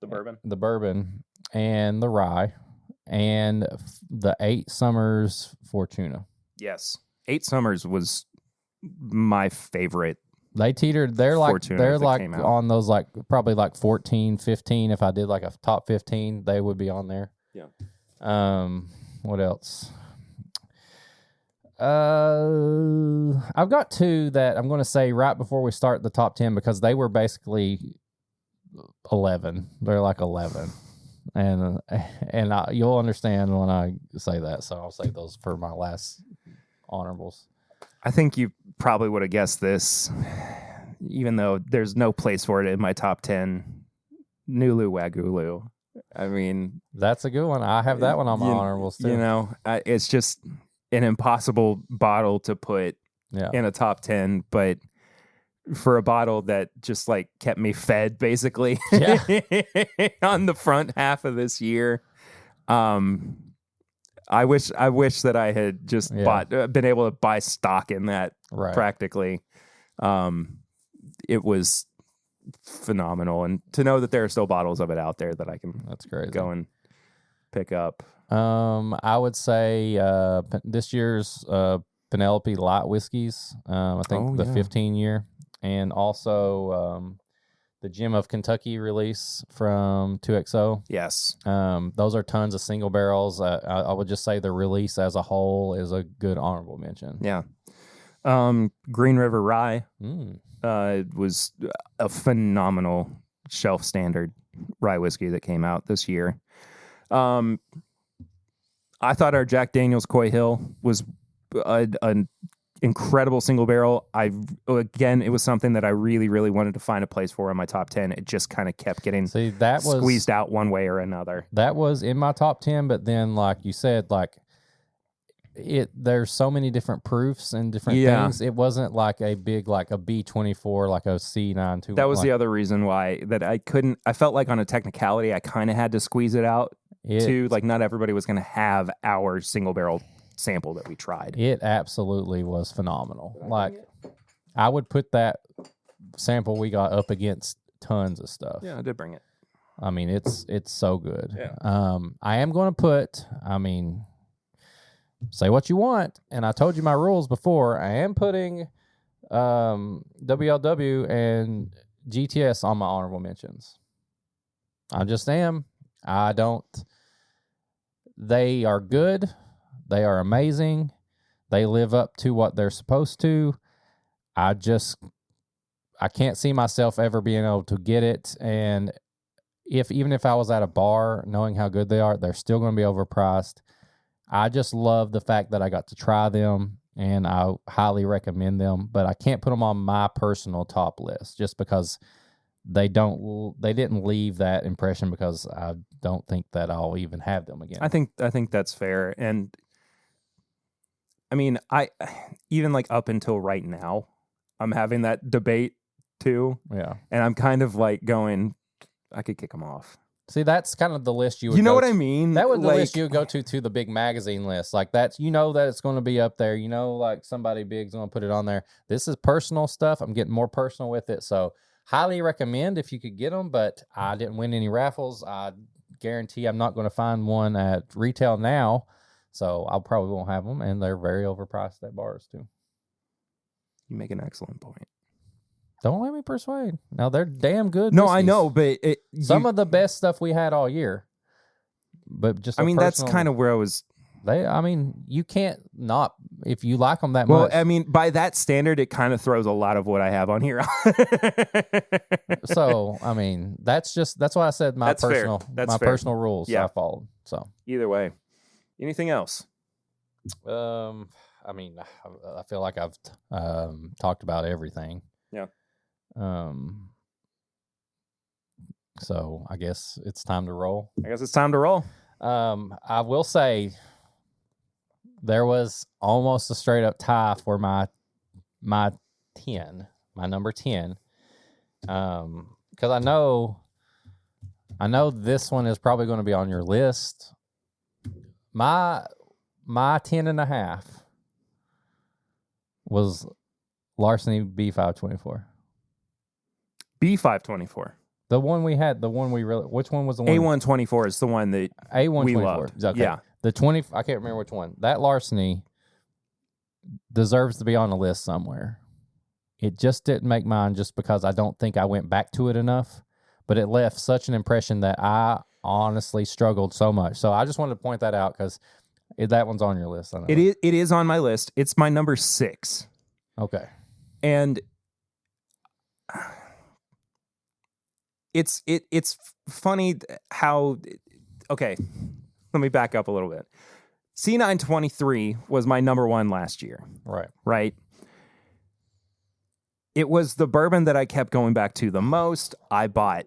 the bourbon, and the rye, and the 8 Summers Fortuna. Yes, 8 Summers was my favorite. They teetered. They're like Fortunas on those like probably like 14, 15. If I did like a top 15, they would be on there. Yeah. What else? I've got 2 that I'm going to say right before we start the top 10 because they were basically 11. They're like 11, and you'll understand when I say that. So I'll say those for my last honorables. I think you probably would have guessed this, even though there's no place for it in my top 10. Nulu Wagyu. I mean, that's a good one. I have that one on my honorables too. It's just an impossible bottle to put in a top 10, but for a bottle that just like kept me fed basically on the front half of this year. I wish that I had just been able to buy stock in that practically. It was phenomenal, and to know that there are still bottles of it out there that I can go and pick up. I would say this year's Penelope Light Whiskeys. I think the 15-year, and also the Gem of Kentucky release from 2XO. Yes. Those are tons of single barrels. I would just say the release as a whole is a good honorable mention. Yeah. Green River Rye was a phenomenal shelf standard rye whiskey that came out this year. I thought our Jack Daniel's Coy Hill was an incredible single barrel. It was something that I really, really wanted to find a place for in my top 10. It just kind of kept getting squeezed out one way or another. That was in my top 10, but then, like you said, like there's so many different proofs and different things. It wasn't like a big, like a B24, like a C921. That was the other reason why that I couldn't. I felt like on a technicality, I kind of had to squeeze it out too. Like not everybody was going to have our single barrel sample that we tried. It absolutely was phenomenal. Like I would put that sample we got up against tons of stuff. Yeah, I did bring it. I mean, it's so good. Yeah. I am going to put, say what you want, and I told you my rules before. I am putting WLW and GTS on my honorable mentions. I just am. I don't. They are good. They are amazing. They live up to what they're supposed to. I can't see myself ever being able to get it. And even if I was at a bar, knowing how good they are, they're still going to be overpriced. I just love the fact that I got to try them, and I highly recommend them. But I can't put them on my personal top list just because they didn't leave that impression, because I don't think that I'll even have them again. I think that's fair. And I mean, I even like up until right now, I'm having that debate too. Yeah. And I'm kind of like going, I could kick them off. See, that's kind of the list you would You know go what to. I mean? That would the list you would go to the big magazine list. Like that's, that it's going to be up there. Like somebody big's going to put it on there. This is personal stuff. I'm getting more personal with it. So highly recommend if you could get them, but I didn't win any raffles. I guarantee I'm not going to find one at retail now. So I probably won't have them, and they're very overpriced at bars too. You make an excellent point. Don't let me persuade. Now, they're damn good. No, whiskeys. I know, but some of the best stuff we had all year. But just that's kind of where I was. You can't not, if you like them that Well, much. I mean, by that standard, it kind of throws a lot of what I have on here. So, that's why I said That's fair. Personal rules Yeah. I followed. So, either way, anything else? I feel like I've talked about everything. Yeah. So I guess it's time to roll. I will say there was almost a straight up tie for my number 10. Because I know this one is probably going to be on your list. My 10.5 was Larceny B524. B524. The one we had, which one was the one? A124 is the one that A124. we loved. Okay. Yeah. The 20, I can't remember which one. That Larceny deserves to be on the list somewhere. It just didn't make mine just because I don't think I went back to it enough, but it left such an impression that I honestly struggled so much. So I just wanted to point that out because that one's on your list. I know it is on my list. It's my number 6. Okay. And it's funny how, okay, let me back up a little bit. C923 was my number 1 last year. Right. It was the bourbon that I kept going back to the most. I bought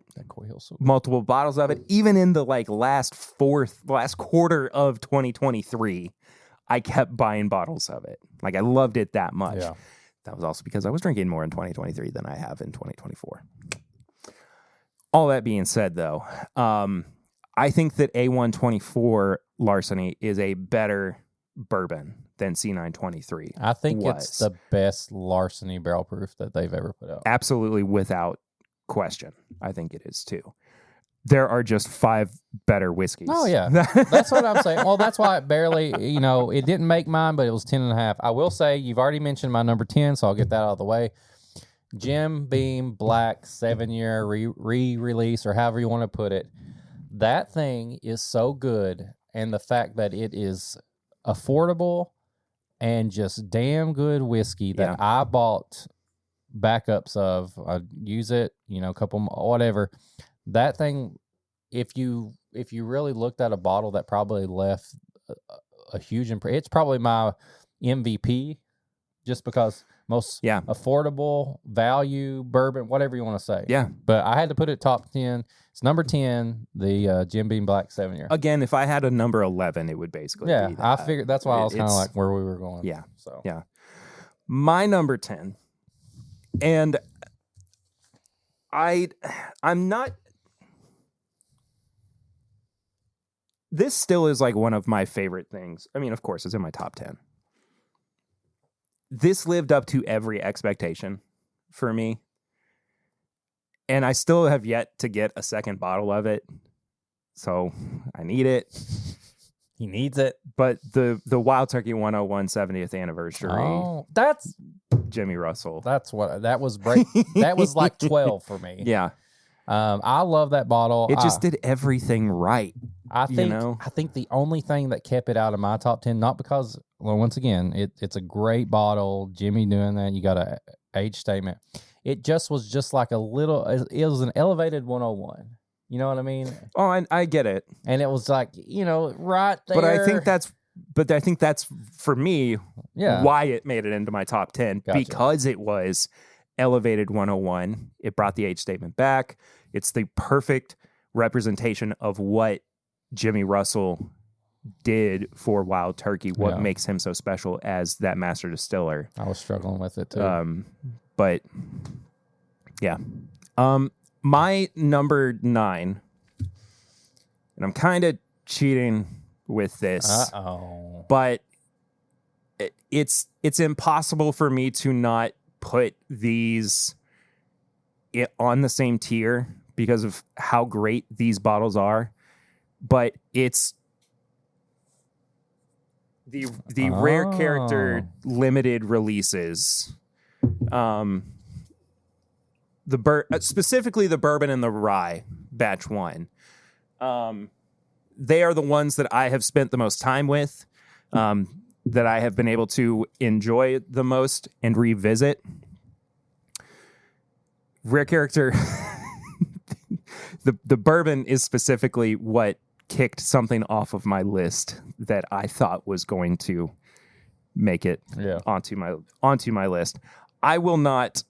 multiple bottles of it. Even in the last quarter of 2023, I kept buying bottles of it. I loved it that much. Yeah. That was also because I was drinking more in 2023 than I have in 2024. All that being said, though, I think that A124 Larceny is a better bourbon than C923. I think it's the best Larceny barrel proof that they've ever put out. Absolutely, without question. I think it is too. There are just 5 better whiskeys. Oh, yeah. That's what I'm saying. Well, that's why it barely, it didn't make mine, but it was 10.5. I will say, you've already mentioned my number 10, so I'll get that out of the way. Jim Beam Black 7-year re-release, or however you want to put it. That thing is so good, and the fact that it is affordable and just damn good whiskey that I bought backups of. I use it, a couple, whatever. That thing, if you really looked at a bottle that probably left a huge impression, it's probably my MVP, just because most affordable value bourbon, whatever you want to say. Yeah. But I had to put it top 10. It's number 10, the Jim Beam Black 7-year. Again, if I had a number 11, it would basically be that. I figured that's why I was kind of like where we were going. Yeah. So yeah. My number 10, and I'm not. This still is one of my favorite things. I mean, of course, it's in my top 10. This lived up to every expectation for me. And I still have yet to get a second bottle of it. So I need it. He needs it. But the Wild Turkey 101 70th anniversary. Oh, that's Jimmy Russell. That was that was like 12 for me. Yeah. I love that bottle. It just did everything right. I think the only thing that kept it out of my top 10, not because, well, once again, it's a great bottle. Jimmy doing that, you got a age statement. It just was just like a little. It was an elevated 101. You know what I mean? Oh, I get it. And it was like, right there. But I think that's for me why it made it into my top 10 because it was elevated 101. It brought the age statement back. It's the perfect representation of what Jimmy Russell did for Wild Turkey, what makes him so special as that master distiller. I was struggling with it too. But yeah. My number 9, and I'm kind of cheating with this, but it's impossible for me to not put these on the same tier because of how great these bottles are. But it's the rare character limited releases. Specifically the Bourbon and the Rye batch 1. They are the ones that I have spent the most time with, that I have been able to enjoy the most and revisit. Rare character, the bourbon is specifically what kicked something off of my list that I thought was going to make it onto my list. I will not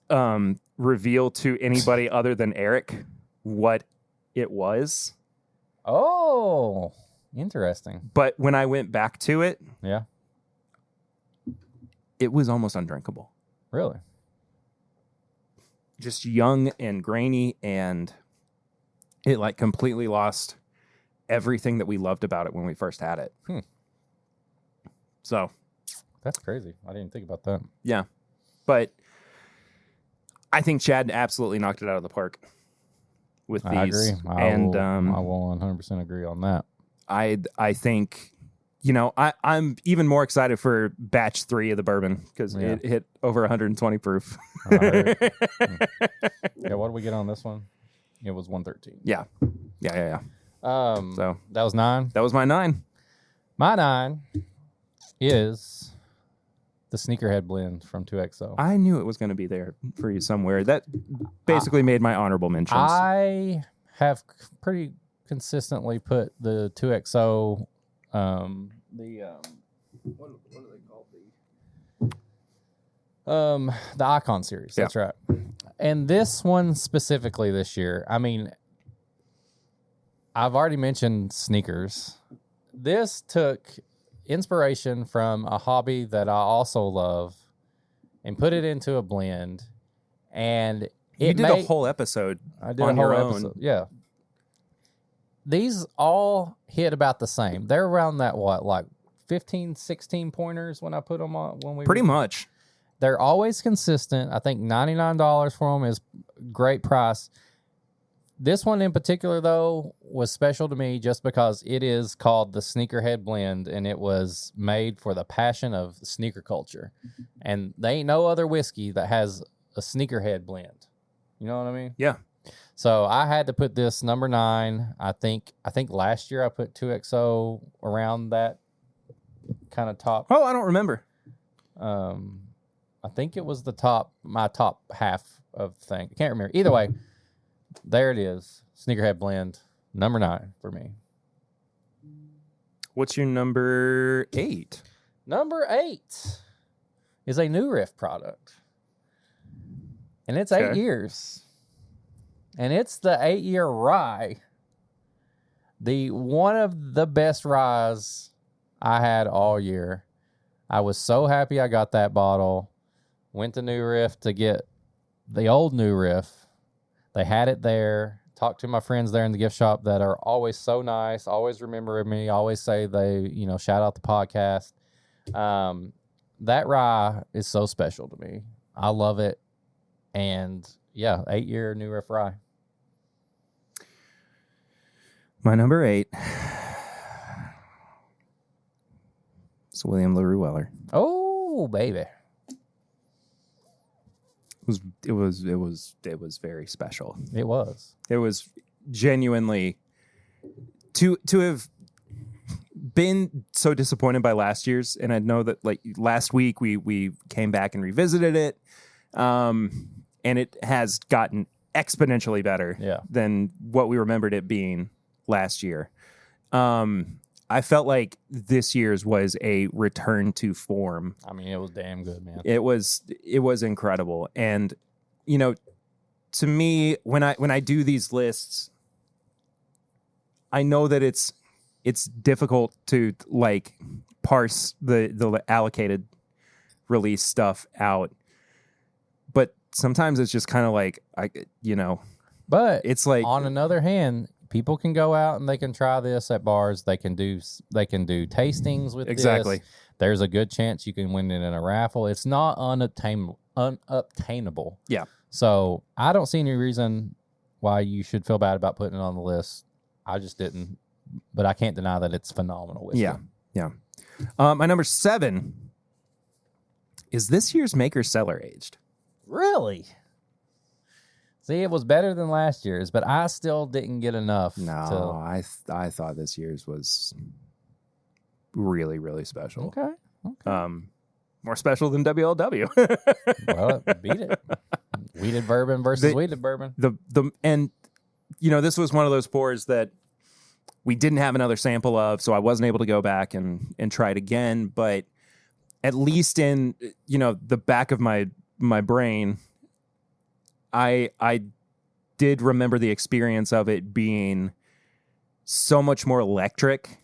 reveal to anybody other than Eric what it was. Oh, interesting. But when I went back to it, it was almost undrinkable. Really? Just young and grainy, and it like completely lost everything that we loved about it when we first had it. So that's crazy. I didn't think about that. Yeah. But I think Chad absolutely knocked it out of the park with these. I agree. I will 100% agree on that. I think, I'm even more excited for batch 3 of the bourbon because it hit over 120 proof. What did we get on this one? It was 113. Yeah. So that was 9. That was my 9. My 9 is the Sneakerhead blend from 2XO. I knew it was going to be there for you somewhere. That basically made my honorable mentions. I have pretty consistently put the 2XO, what are they called? The Icon series. That's right. And this one specifically this year, I mean, I've already mentioned sneakers. This took inspiration from a hobby that I also love and put it into a blend. And you did a whole episode on your own. Yeah. These all hit about the same. They're around that, like 15, 16 pointers when I put them on. Pretty much. They're always consistent. I think $99 for them is great price. This one in particular, though, was special to me just because it is called the Sneakerhead Blend, and it was made for the passion of sneaker culture. And there ain't no other whiskey that has a Sneakerhead blend. You know what I mean? Yeah. So I had to put this number 9. I think last year I put 2XO around that kind of top. Oh, I don't remember. I think it was my top half of the thing. I can't remember. Either way, there it is. Sneakerhead blend, number 9 for me. What's your number 8? Number 8 is a New Riff product. And it's 8 years. And it's the 8-year rye. One of the best ryes I had all year. I was so happy I got that bottle. Went to New Riff to get the old New Riff. They had it there. Talked to my friends there in the gift shop that are always so nice, always remember me, always say they, shout out the podcast. That rye is so special to me. I love it. And 8-year New Riff rye. My number 8 is William LaRue Weller. Oh, baby. It was very special. It was. It was genuinely to have been so disappointed by last year's, and I know that like last week we came back and revisited it, and it has gotten exponentially better than what we remembered it being last year. I felt like this year's was a return to form. I mean, it was damn good, man. It was incredible. And, you know, to me, when I do these lists, I know that it's difficult to like parse the allocated release stuff out. But sometimes it's just kind of like, but it's like, on another hand, people can go out and they can try this at bars. They can do tastings with exactly. this. There's a good chance you can win it in a raffle. It's not unobtainable. Yeah. So I don't see any reason why you should feel bad about putting it on the list. I just didn't, but I can't deny that it's phenomenal whiskey. Yeah. My number 7 is this year's Maker Cellar Aged. Really? See, it was better than last year's, but I still didn't get enough. No, I thought this year's was really, really special. Okay. More special than WLW. Well, beat it. Wheated bourbon versus wheated bourbon. And this was one of those pours that we didn't have another sample of, so I wasn't able to go back and try it again. But at least in the back of my brain, I did remember the experience of it being so much more electric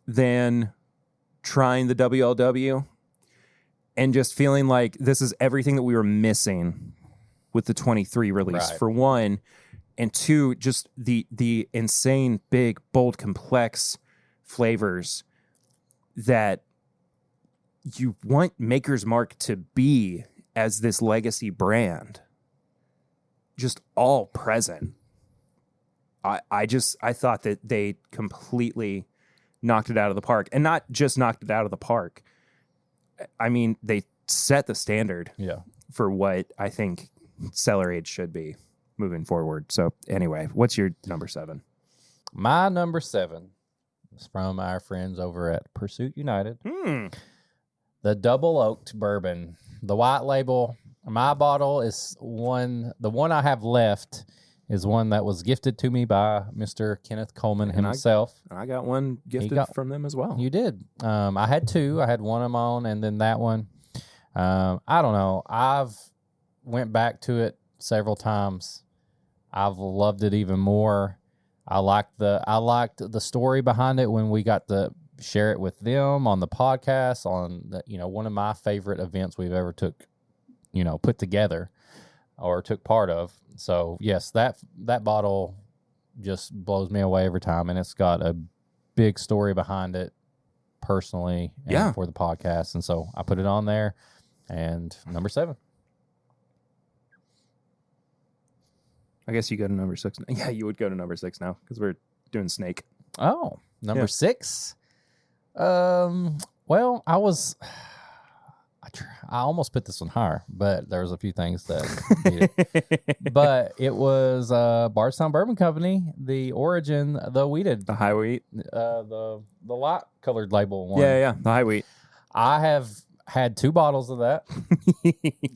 than trying the WLW, and just feeling like this is everything that we were missing with the 23 release, for one, and two, just the insane, big, bold, complex flavors that you want Maker's Mark to be as this legacy brand. Just all present. I thought that they completely knocked it out of the park, and not just knocked it out of the park. I mean, they set the standard for what I think cellar age should be moving forward. So anyway, what's your number 7? My number 7 is from our friends over at Pursuit United. The double oaked bourbon, the white label. My bottle is the one I have left is one that was gifted to me by Mr. Kenneth Coleman himself. I got one gifted from them as well. You did. I had 2. I had one of my own and then that one. I don't know. I've went back to it several times. I've loved it even more. I liked the story behind it when we got to share it with them on the podcast on one of my favorite events we've ever put together or took part of. So yes, that bottle just blows me away every time, and it's got a big story behind it personally and for the podcast, and so I put it on there. And number 7. I guess you go to number 6. Yeah, you would go to number 6 now because we're doing Snake. Oh, number 6. Well, I almost put this one higher, but there was a few things that beat it. But it was Bardstown Bourbon Company, the Origin, the wheated, the high wheat, the light colored label one. Yeah, the high wheat. I have had 2 bottles of that,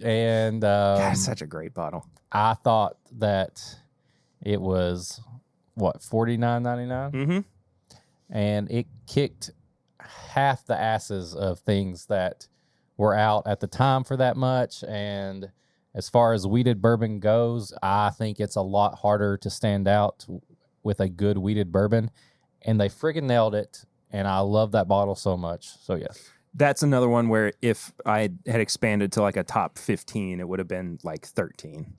and God, such a great bottle. I thought that it was $49.99, mm-hmm. and it kicked half the asses of things that were out at the time for that much. And as far as wheated bourbon goes, I think it's a lot harder to stand out with a good wheated bourbon, and they friggin' nailed it. And I love that bottle so much. So yes, that's another one where if I had expanded to like a top 15, it would have been like 13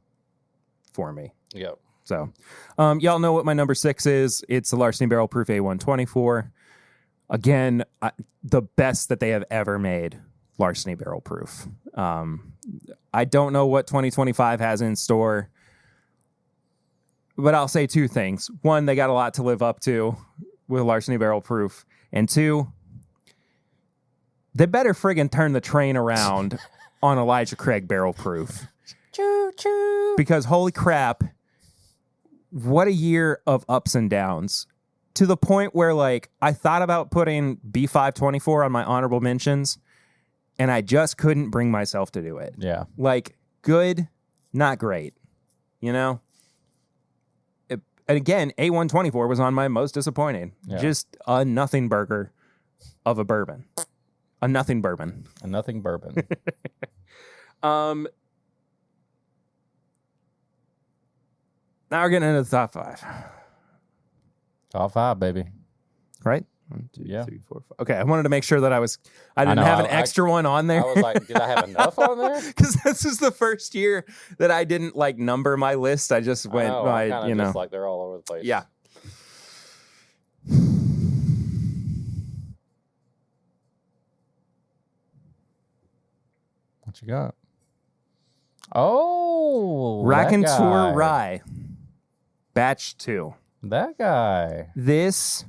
for me. Yep. So, y'all know what my number 6 is. It's the Larceny Barrel Proof A124. Again, the best that they have ever made. Larceny Barrel Proof. I don't know what 2025 has in store, but I'll say 2 things. 1, they got a lot to live up to with Larceny Barrel Proof. And 2, they better friggin' turn the train around on Elijah Craig Barrel Proof. Choo choo. Because holy crap, what a year of ups and downs. To the point where like I thought about putting B524 on my honorable mentions, and I just couldn't bring myself to do it. Yeah. Like, good, not great. You know? again, A124 was on my most disappointing. Yeah. Just a nothing burger of a bourbon. A nothing bourbon. A nothing bourbon. Now we're getting into the top 5. Top 5, baby. Right? 1, 2, Yeah. 3, 4, 5. Okay, I wanted to make sure that I didn't know, have an extra one on there. I was like, did I have enough on there? Because this is the first year that I didn't like number my list. I just went by, Just like they're all over the place. Yeah. What you got? Oh, Raconteur Rye, batch 2. That guy. This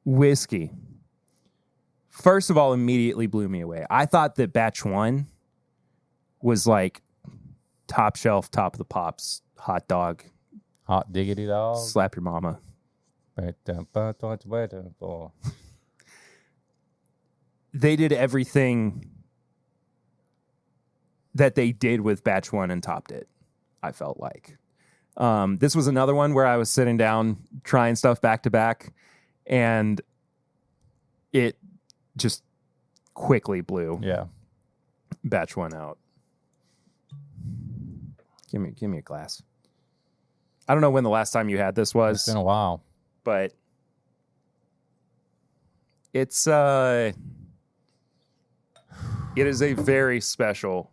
whiskey, first of all, immediately blew me away. I thought that batch 1 was like top shelf, top of the pops, hot dog, Hot diggity dog. slap your mama. They did everything that they did with batch 1 and topped it, I felt like. This was another one where I was sitting down trying stuff back to back, and it just quickly blew Yeah. batch 1 out. Give me a glass. I don't know when the last time you had this It's was, been a while. but it is a very special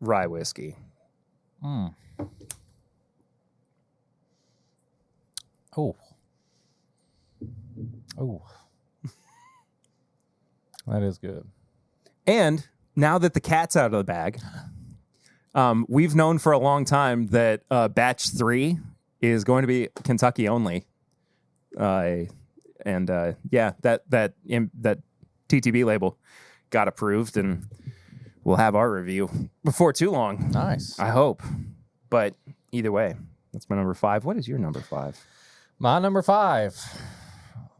rye whiskey. Mm. Oh. Oh. That is good. And now that the cat's out of the bag, we've known for a long time that batch 3 is going to be Kentucky only. That TTB label got approved, and we'll have our review before too long. Nice. I hope. But either way, that's my number 5. What is your number 5? My number 5.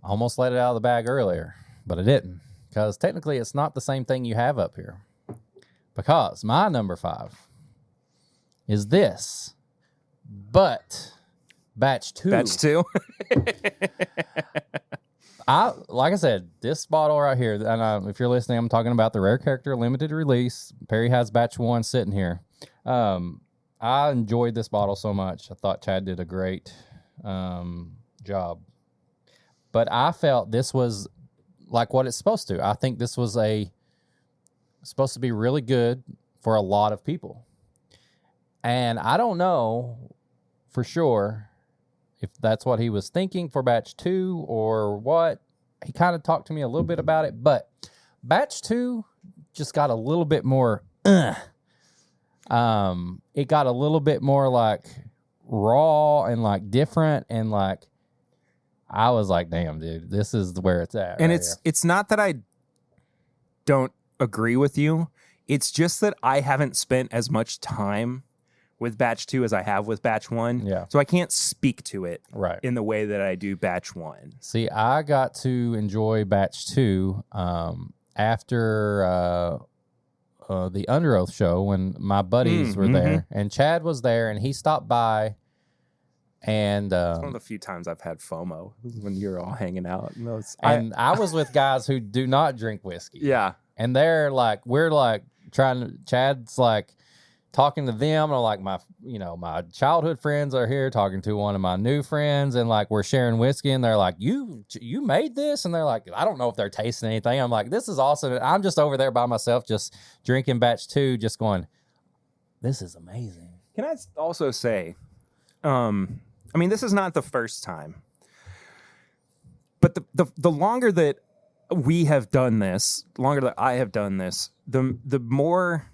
Almost let it out of the bag earlier, but I didn't. Because technically it's not the same thing you have up here. Because my number 5 is this, but batch 2. Batch 2? Like I said, this bottle right here, and if you're listening, I'm talking about the Rare Character limited release. Perry has batch 1 sitting here. I enjoyed this bottle so much. I thought Chad did a great job. But I felt this was like what it's supposed to. I think this was supposed to be really good for a lot of people. And I don't know for sure if that's what he was thinking for batch 2 or what. He kind of talked to me a little bit about it, but batch 2 just got a little bit more it got a little bit more like raw and like different, and like I was like, damn, dude, this is where it's at. And right it's not that I don't agree with you. It's just that I haven't spent as much time with batch 2 as I have with batch 1. Yeah. So I can't speak to it right. in the way that I do batch 1. See, I got to enjoy batch 2 after the Under Oath show when my buddies were there, and Chad was there, and he stopped by. And it's one of the few times I've had FOMO when you're all hanging out. I was with guys who do not drink whiskey. Yeah. And they're like, we're like Chad's like talking to them, and I'm like, my childhood friends are here talking to one of my new friends, and like we're sharing whiskey, and they're like, you made this? And they're like, I don't know if they're tasting anything. I'm like, this is awesome. And I'm just over there by myself, just drinking batch 2, just going, this is amazing. Can I also say, I mean, this is not the first time, but the longer that we have done this, the longer that I have done this, the more.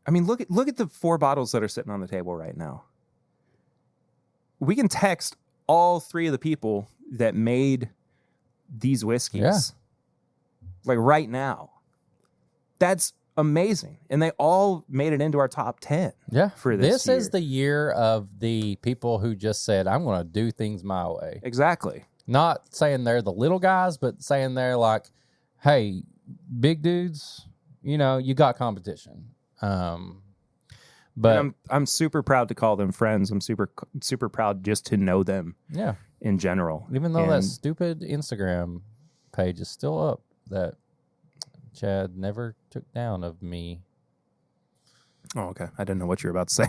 I mean, look at the 4 bottles that are sitting on the table right now. We can text all 3 of the people that made these whiskeys, Yeah. like right now. That's amazing, and they all made it into our top 10. Yeah, for this year. is the year of the people who just said, I'm going to do things my way. Exactly. Not saying they're the little guys, but saying they're like, hey, big dudes, you got competition. But and I'm super proud to call them friends. I'm super proud just to know them. Yeah. In general, Even though that stupid Instagram page is still up that Chad never took down of me. Oh, okay. I didn't know what you were about to say.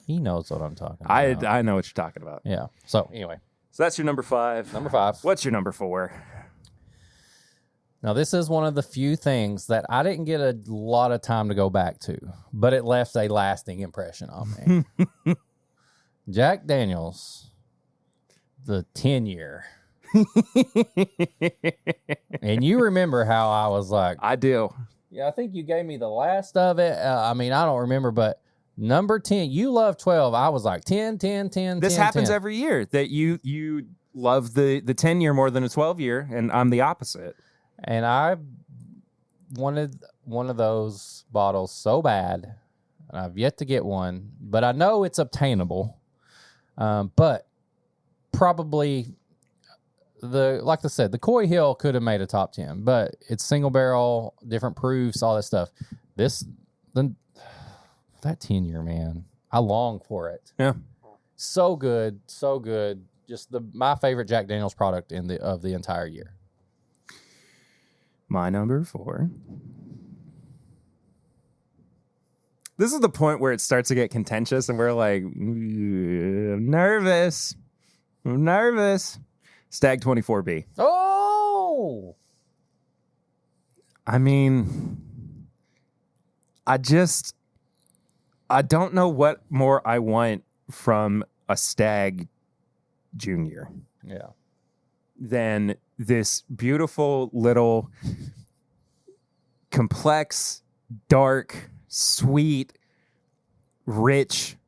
He knows what I'm talking about. I know what you're talking about. Yeah. So anyway. So that's your number 5. Number 5. What's your number 4? Now, this is one of the few things that I didn't get a lot of time to go back to, but it left a lasting impression on me. Jack Daniels, the 10-year. And you remember how I was like... I do. Yeah, I think you gave me the last of it. I mean, I don't remember, but number 10, you love 12. I was like 10, 10, 10, This 10, happens 10. every year, that you love the 10-year more than a 12-year, and I'm the opposite. And I wanted one of those bottles so bad, and I've yet to get one, but I know it's obtainable. But probably like I said, the Coy Hill could have made a top 10, but it's single barrel, different proofs, all that stuff. That 10-year, man, I long for it. Yeah, so good, so good. Just my favorite Jack Daniel's product of the entire year. My number 4. This is the point where it starts to get contentious, and we're like, I'm nervous. Stag 24B. Oh! I mean, I don't know what more I want from a Stag Junior. Yeah. Than this beautiful little complex, dark, sweet, rich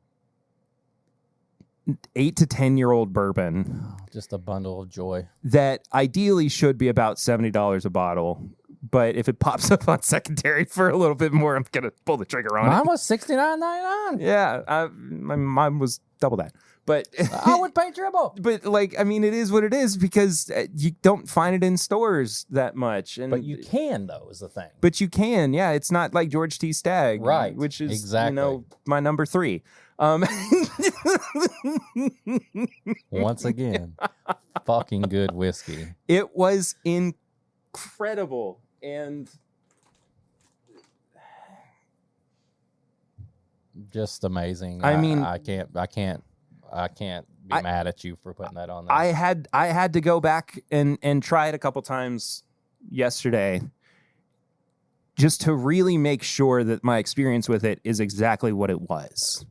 8 to 10-year-old bourbon. Just a bundle of joy. That ideally should be about $70 a bottle. But if it pops up on secondary for a little bit more, I'm going to pull the trigger on it. Mine was $69.99. Yeah, mine was double that. But I would pay triple. But I mean, it is what it is, because you don't find it in stores that much. And but you can, though, is the thing. But you can, yeah. It's not like George T. Stagg, right? Which is exactly my number 3. Once again, fucking good whiskey. It was incredible, and just amazing. I mean, I can't be mad at you for putting that on there. I had to go back and try it a couple times yesterday, just to really make sure that my experience with it is exactly what it was.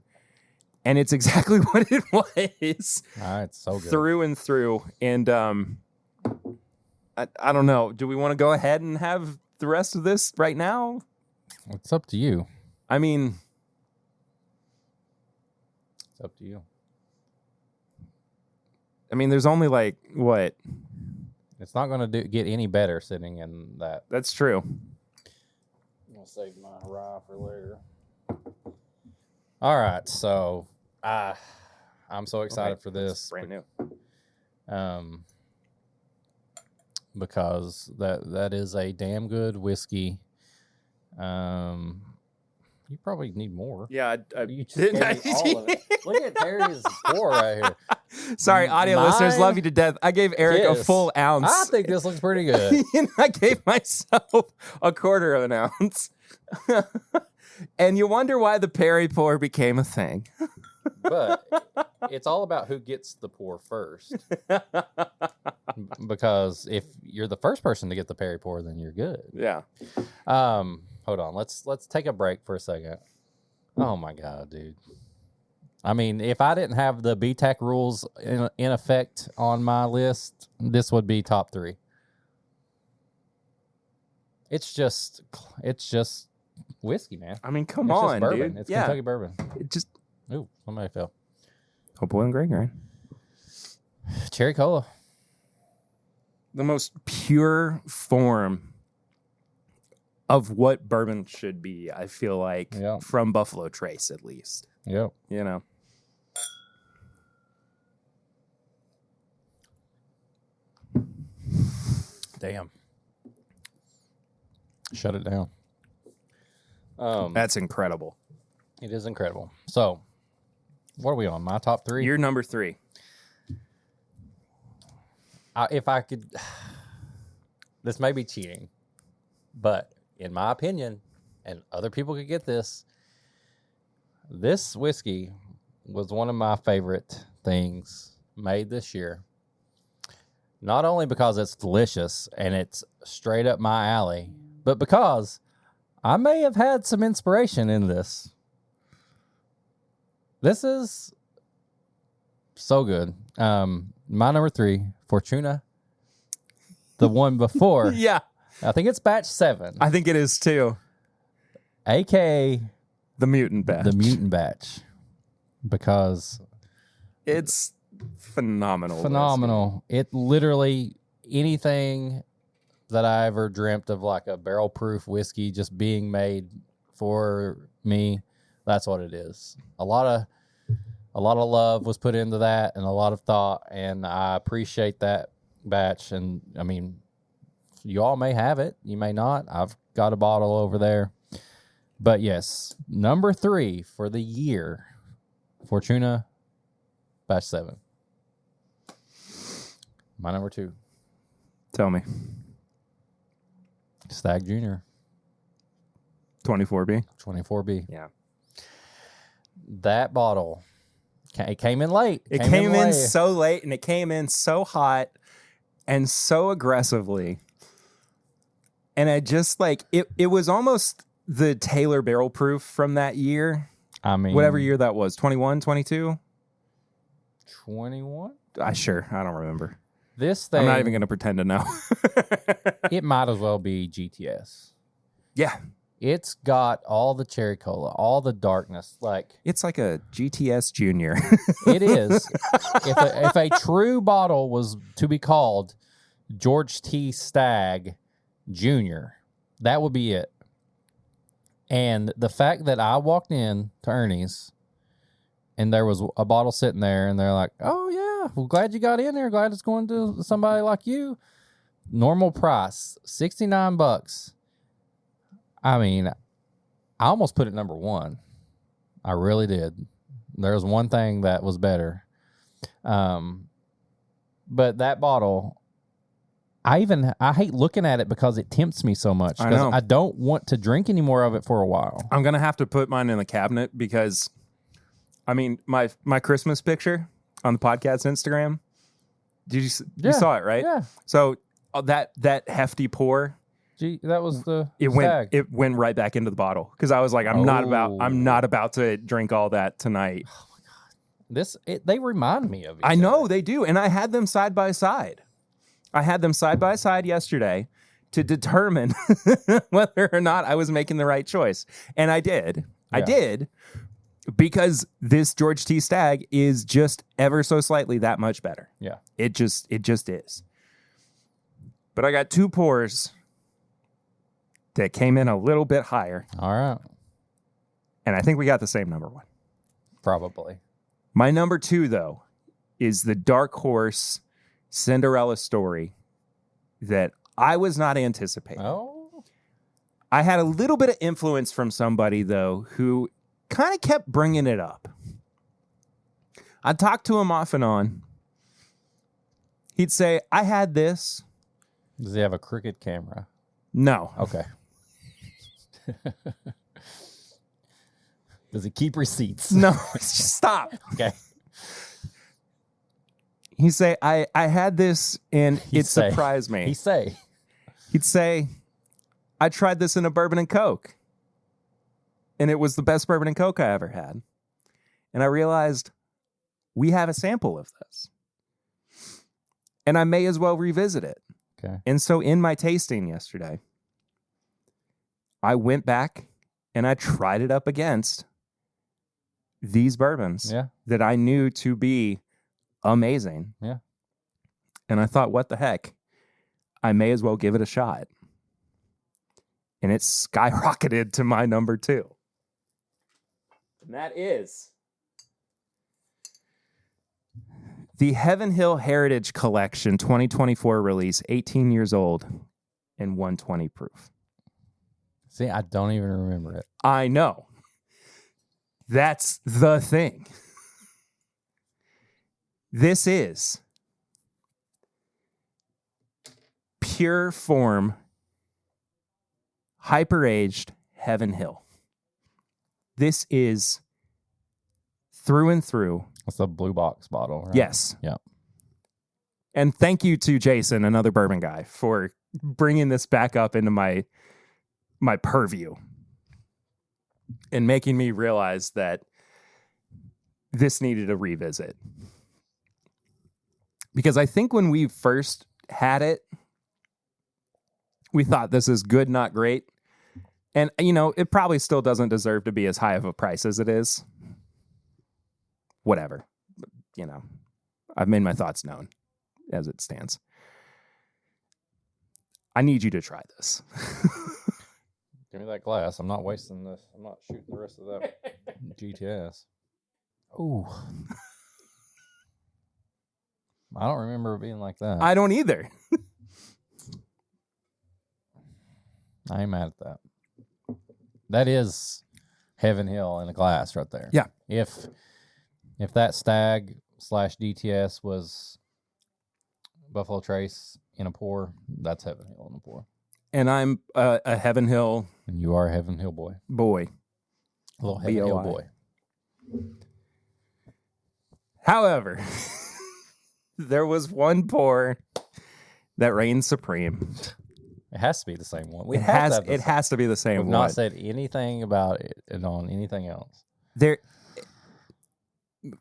And it's exactly what it was. It's so good. Through and through. And I don't know. Do we want to go ahead and have the rest of this right now? It's up to you. I mean, it's up to you. I mean, there's only what? It's not going to get any better sitting in that. That's true. I'm going to save my rye for later. All right, so I'm so excited for this. Brand new. Because that is a damn good whiskey. You probably need more. Yeah, you just gave me all of it. Look at Terry's pour right here. Sorry, audio listeners, love you to death. I gave Eric a full ounce. I think this looks pretty good. And I gave myself a quarter of an ounce. And you wonder why the Perry pour became a thing. But it's all about who gets the pour first. Because if you're the first person to get the Perry pour, then you're good. Yeah. Hold on. Let's take a break for a second. Oh my God, dude. I mean, if I didn't have the BTAC rules in effect on my list, this would be top 3. It's just whiskey, man. I mean, come it's on, just bourbon. dude. It's Kentucky bourbon. It just... Ooh, somebody fell. Oh, boy, and Greg, right? Cherry cola. The most pure form of what bourbon should be, I feel like, from Buffalo Trace, at least. Yep. You know? Damn. Shut it down. That's incredible. It is incredible. So, what are we on? My top 3? You're number 3. If I could, this may be cheating, but in my opinion, and other people could get this whiskey was one of my favorite things made this year. Not only because it's delicious and it's straight up my alley, but because I may have had some inspiration in this. This is so good. My number 3, Fortuna. The one before. Yeah. I think it's batch 7. I think it is too. AKA the mutant batch. The mutant batch. Because it's phenomenal. Phenomenal. Whiskey. It literally, anything that I ever dreamt of, like a barrel proof whiskey just being made for me, that's what it is. A lot of love was put into that and a lot of thought, and I appreciate that batch. And I mean, you all may have it, you may not. I've got a bottle over there. But yes, number 3 for the year, Fortuna batch 7. My number 2. Tell me. Stag Junior. 24B. 24B. Yeah. That bottle, it came in late. It came in so late, and it came in so hot and so aggressively. And I just like, it was almost the Taylor barrel proof from that year. I mean, whatever year that was, 21, 22? 21? I don't remember. This thing, I'm not even going to pretend to know. It might as well be GTS. Yeah. It's got all the cherry cola, all the darkness. Like, it's like a GTS Junior. It is. If a true bottle was to be called George T. Stagg Jr., that would be it. And the fact that I walked in to Ernie's and there was a bottle sitting there and they're like, oh, yeah, well, glad you got in there. Glad it's going to somebody like you. Normal price, $69. I mean, I almost put it number 1. I really did. There was one thing that was better. But that bottle, I hate looking at it because it tempts me so much. I know. I don't want to drink any more of it for a while. I'm going to have to put mine in the cabinet because, I mean, my Christmas picture on the podcast Instagram, you saw it, right? Yeah. So that hefty pour, That was the it went right back into the bottle because I was like, I'm not about to drink all that tonight. Oh my God. They remind me of each I know other. they do, and I had them side by side. Yesterday to determine whether or not I was making the right choice, and I did. Yeah. I did, because this George T. Stagg is just ever so slightly that much better. Yeah, it just is. But I got 2 pours that came in a little bit higher. All right. And I think we got the same number 1. Probably. My number 2, though, is the Dark Horse Cinderella story that I was not anticipating. Oh. I had a little bit of influence from somebody, though, who kind of kept bringing it up. I talked to him off and on. He'd say, I had this. Does he have a crooked camera? No. Okay. Does he keep receipts? No, stop. Okay. He'd say, I had this and it surprised me. He'd say, I tried this in a bourbon and Coke. And it was the best bourbon and Coke I ever had. And I realized we have a sample of this. And I may as well revisit it. Okay. And so in my tasting yesterday, I went back and I tried it up against these bourbons that I knew to be amazing. Yeah. And I thought, what the heck? I may as well give it a shot. And it skyrocketed to my number 2. And that is the Heaven Hill Heritage Collection 2024 release, 18 years old and 120 proof. See, I don't even remember it. I know. That's the thing. This is pure form, hyper-aged Heaven Hill. This is through and through. It's a blue box bottle, right? Yes. Yeah. And thank you to Jason, another bourbon guy, for bringing this back up into my purview and making me realize that this needed a revisit. Because I think when we first had it, we thought this is good, not great. And, you know, it probably still doesn't deserve to be as high of a price as it is. Whatever. You know, I've made my thoughts known as it stands. I need you to try this. Give me that glass. I'm not wasting this. I'm not shooting the rest of that GTS. Ooh. I don't remember it being like that. I don't either. I ain't mad at that. That is Heaven Hill in a glass right there. Yeah. If that Stag / DTS was Buffalo Trace in a pour, that's Heaven Hill in a pour. And I'm a Heaven Hill. And you are a Heaven Hill boy. Boy. A little Heaven Hill boy. However, there was one pour that reigned supreme. It has to be the same one. It has to be the same We've one. not said anything about it and on anything else.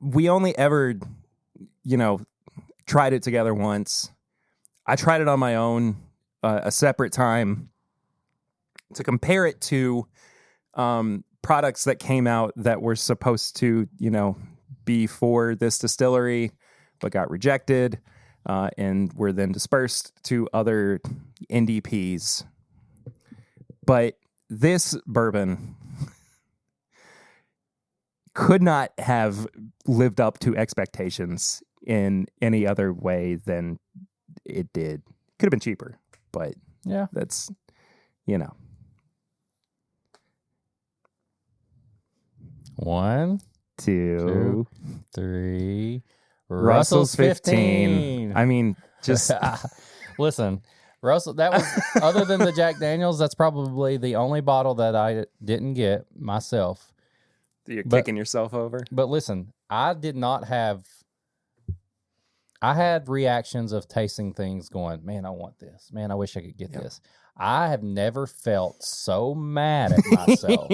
We only ever, tried it together once. I tried it on my own a separate time to compare it to products that came out that were supposed to, be for this distillery, but got rejected and were then dispersed to other NDPs. But this bourbon could not have lived up to expectations in any other way than it did. Could have been cheaper, but yeah, that's, One, 2, 3. Russell's 15. I mean, just listen, Russell, that was, other than the Jack Daniels, that's probably the only bottle that I didn't get myself. You're kicking yourself over. But listen, I had reactions of tasting things going, man, I want this. Man, I wish I could get this. I have never felt so mad at myself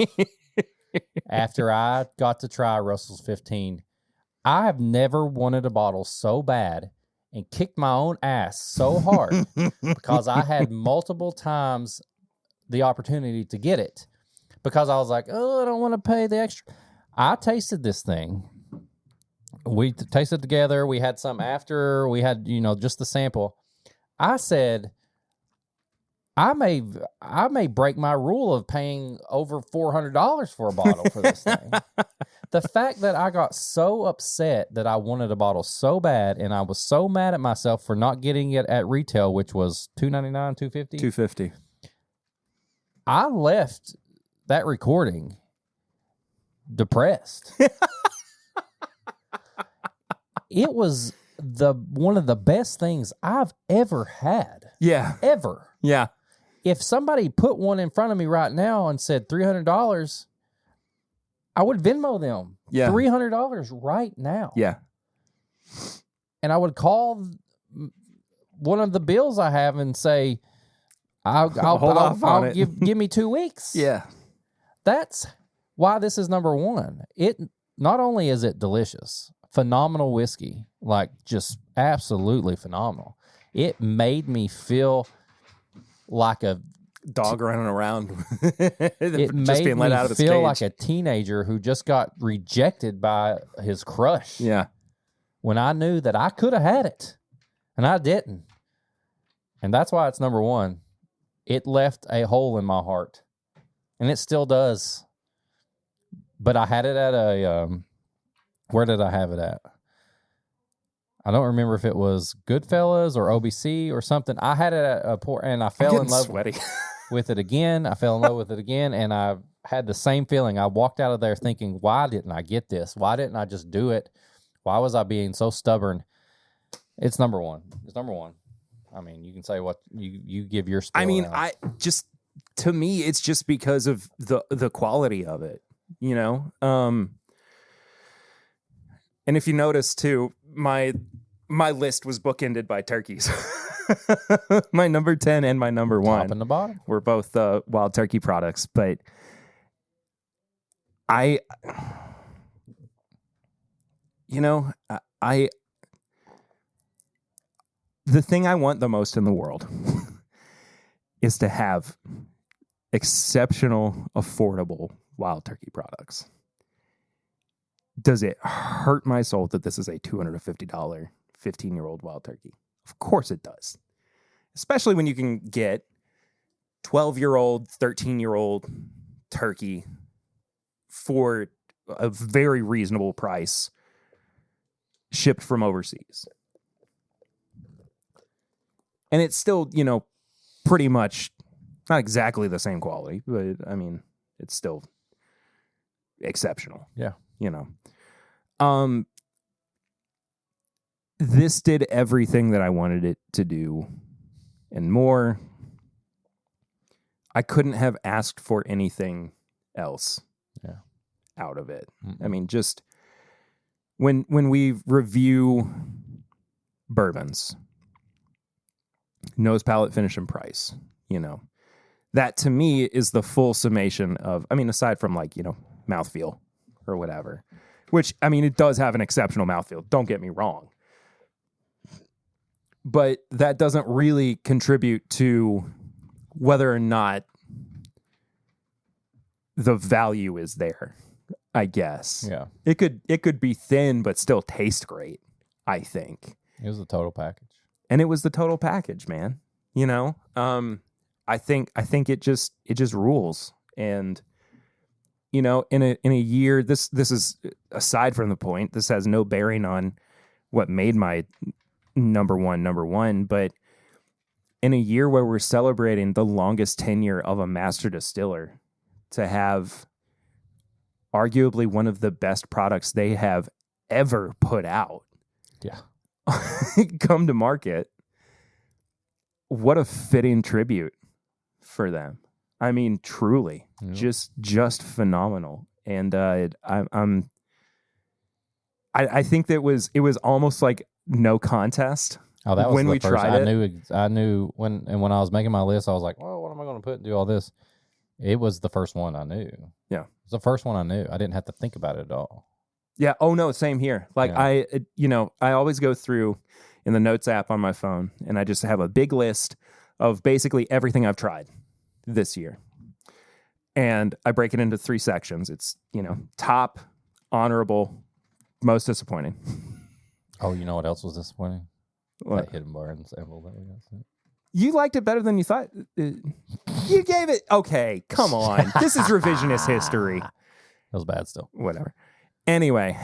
after I got to try Russell's 15. I have never wanted a bottle so bad and kicked my own ass so hard because I had multiple times the opportunity to get it because I was like, oh, I don't want to pay the extra. I tasted this thing. We tasted together. We had some after. We had, just the sample. I said, I may break my rule of paying over $400 for a bottle for this thing. The fact that I got so upset that I wanted a bottle so bad, and I was so mad at myself for not getting it at retail, which was $2.99, $2.50? $2.50. I left that recording depressed. It was one of the best things I've ever had. Yeah. Ever. Yeah. If somebody put one in front of me right now and said $300, I would Venmo them. Yeah. $300 right now. Yeah. And I would call one of the bills I have and say, I'll give me 2 weeks. Yeah. That's why this is number one. It not only is it delicious, phenomenal whiskey, like just absolutely phenomenal. It made me feel like a dog running around. It just made being let me out of its feel cage. like a teenager who just got rejected by his crush. Yeah. When I knew that I could have had it, and I didn't. And that's why it's number one. It left a hole in my heart, and it still does. But I had it at a where did I have it at? I don't remember if it was Goodfellas or OBC or something. I had it at a pour, and I fell in love. Sweaty. with it again. I fell in love with it again, and I had the same feeling. I walked out of there thinking, why didn't I get this? Why didn't I just do it? Why was I being so stubborn? It's number one. It's number one. I mean, you can say what you give your spiel. I mean, now. To me, it's just because of the quality of it, you know? And if you notice too, my list was bookended by turkeys. My number 10 and my number 1 top and the bottom were both wild turkey products, but I the thing I want the most in the world is to have exceptional, affordable wild turkey products. Does it hurt my soul that this is a $250 15-year-old wild turkey? Of course it does. Especially when you can get 12-year-old, 13-year-old turkey for a very reasonable price shipped from overseas. And it's still, pretty much not exactly the same quality, but I mean, it's still exceptional. Yeah. This did everything that I wanted it to do and more. I couldn't have asked for anything else out of it. I mean, just when we review bourbons, nose, palate, finish, and price, that to me is the full summation of, I mean, aside from mouthfeel or whatever, which, I mean, it does have an exceptional mouthfeel. Don't get me wrong. But that doesn't really contribute to whether or not the value is there, I guess. Yeah. It could be thin, but still taste great, I think. It was the total package. And it was the total package, man. I think it just rules. And, in a year, this is aside from the point, this has no bearing on what made my number one, but in a year where we're celebrating the longest tenure of a master distiller, to have arguably one of the best products they have ever put out come to market, what a fitting tribute for them. I mean, truly, just phenomenal. And I think that it was almost like no contest. Oh, that was when the we first, tried I knew when I was making my list, I was like, well, what am I going to put and do all this? It was the first one I knew. Yeah. It was the first one I knew. I didn't have to think about it at all. Yeah. Oh no, same here. Like I always go through in the notes app on my phone and I just have a big list of basically everything I've tried this year. And I break it into 3 sections. It's, top, honorable, most disappointing. Oh, you know what else was disappointing? What? That hidden bar and sample that we got. You liked it better than you thought. You gave it. Okay, come on. This is revisionist history. That was bad still. Whatever. Anyway,